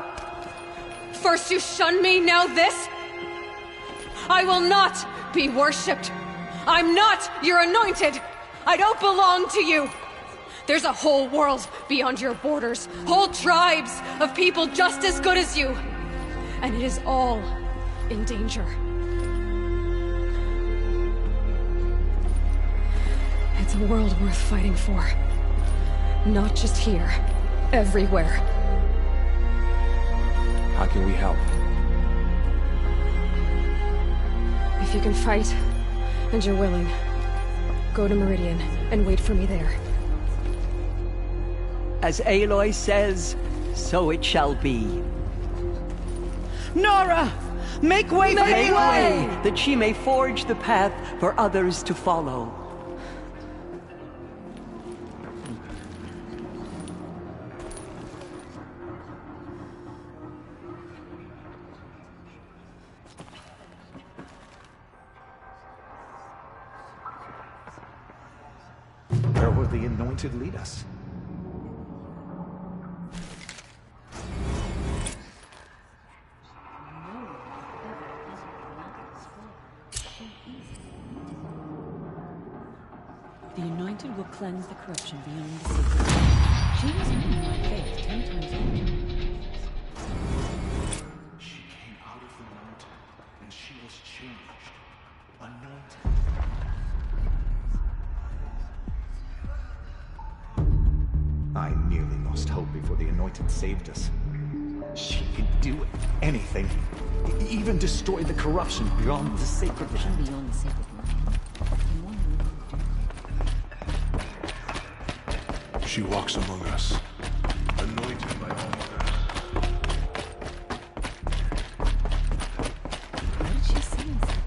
First you shun me, now this? I will not be worshipped. I'm not your anointed. I don't belong to you. There's a whole world beyond your borders, whole tribes of people just as good as you. And it is all in danger. It's a world worth fighting for. Not just here, everywhere. How can we help? If you can fight, and you're willing, go to Meridian and wait for me there. As Aloy says, so it shall be. Nora! Make way for Make Aloy! way, that she may forge the path for others to follow. Where will the Anointed lead us? The Anointed will cleanse the corruption beyond the secret. She was in my faith 10 times over. She came out of the mountain, and she was changed. Anointed. I nearly lost hope before the Anointed saved us. She could do anything. Even destroy the corruption beyond the sacred land. Beyond the sacred land. She walks among us, anointed by all others. What did she see inside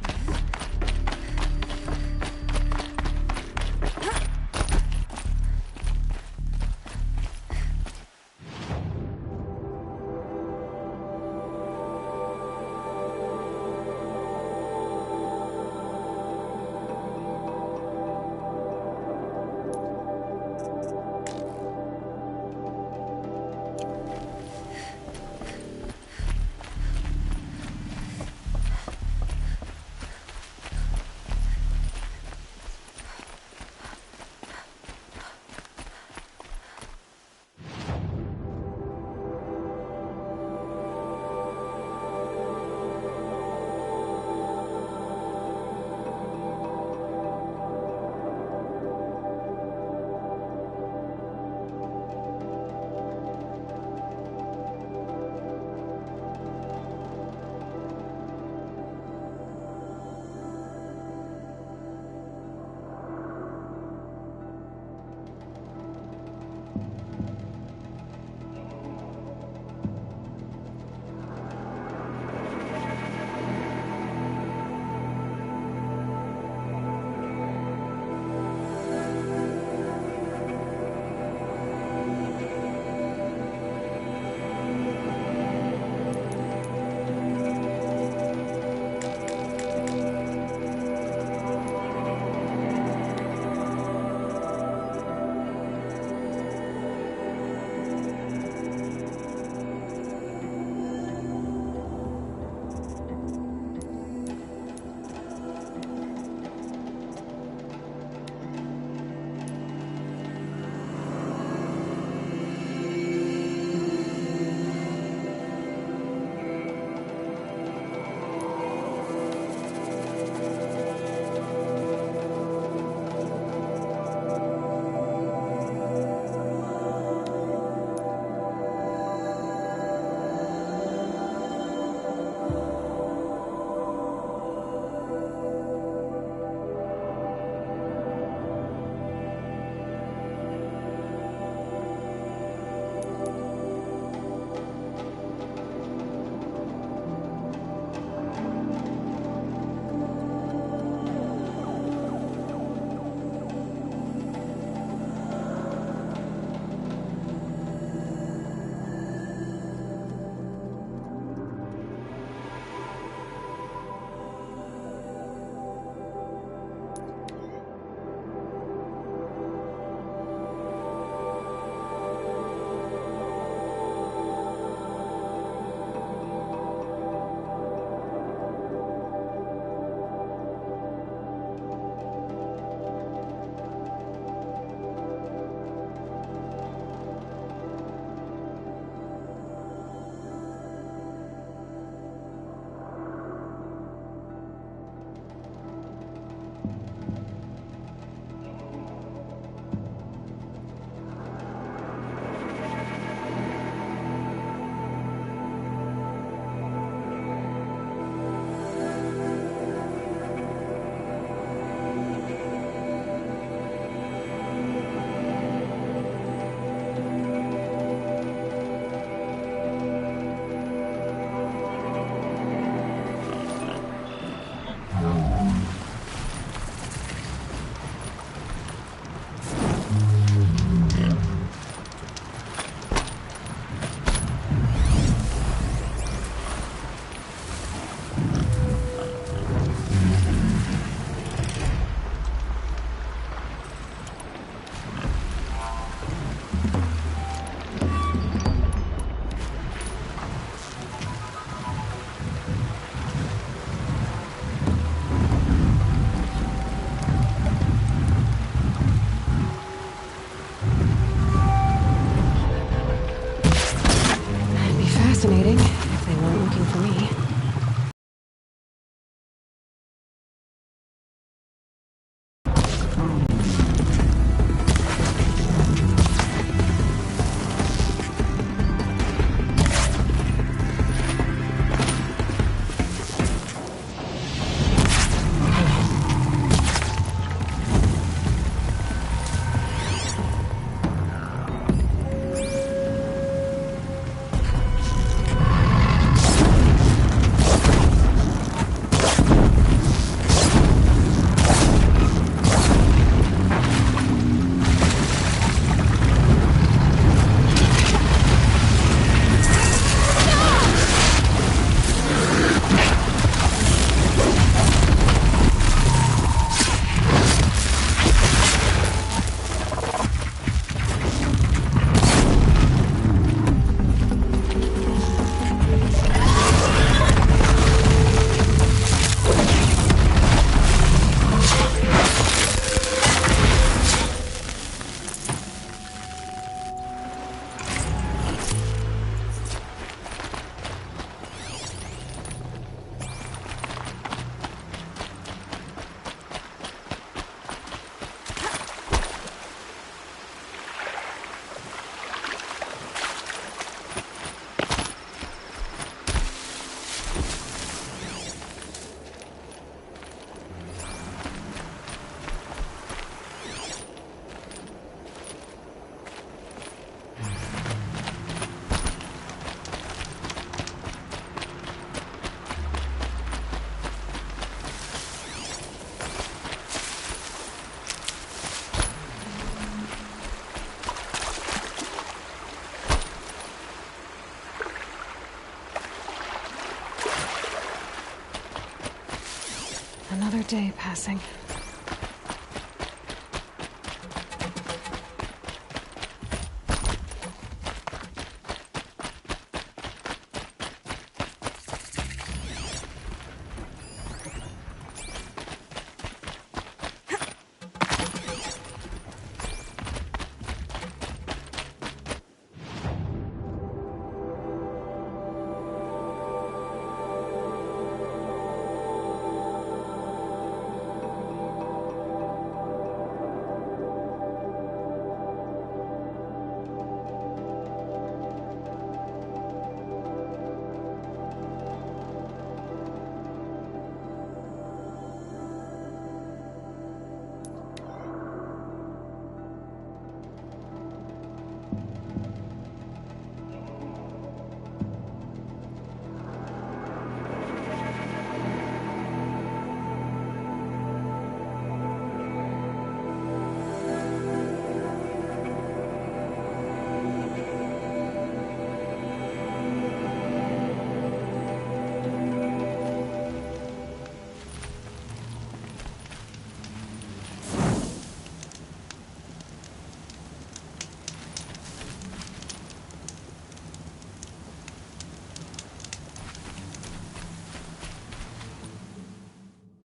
day passing.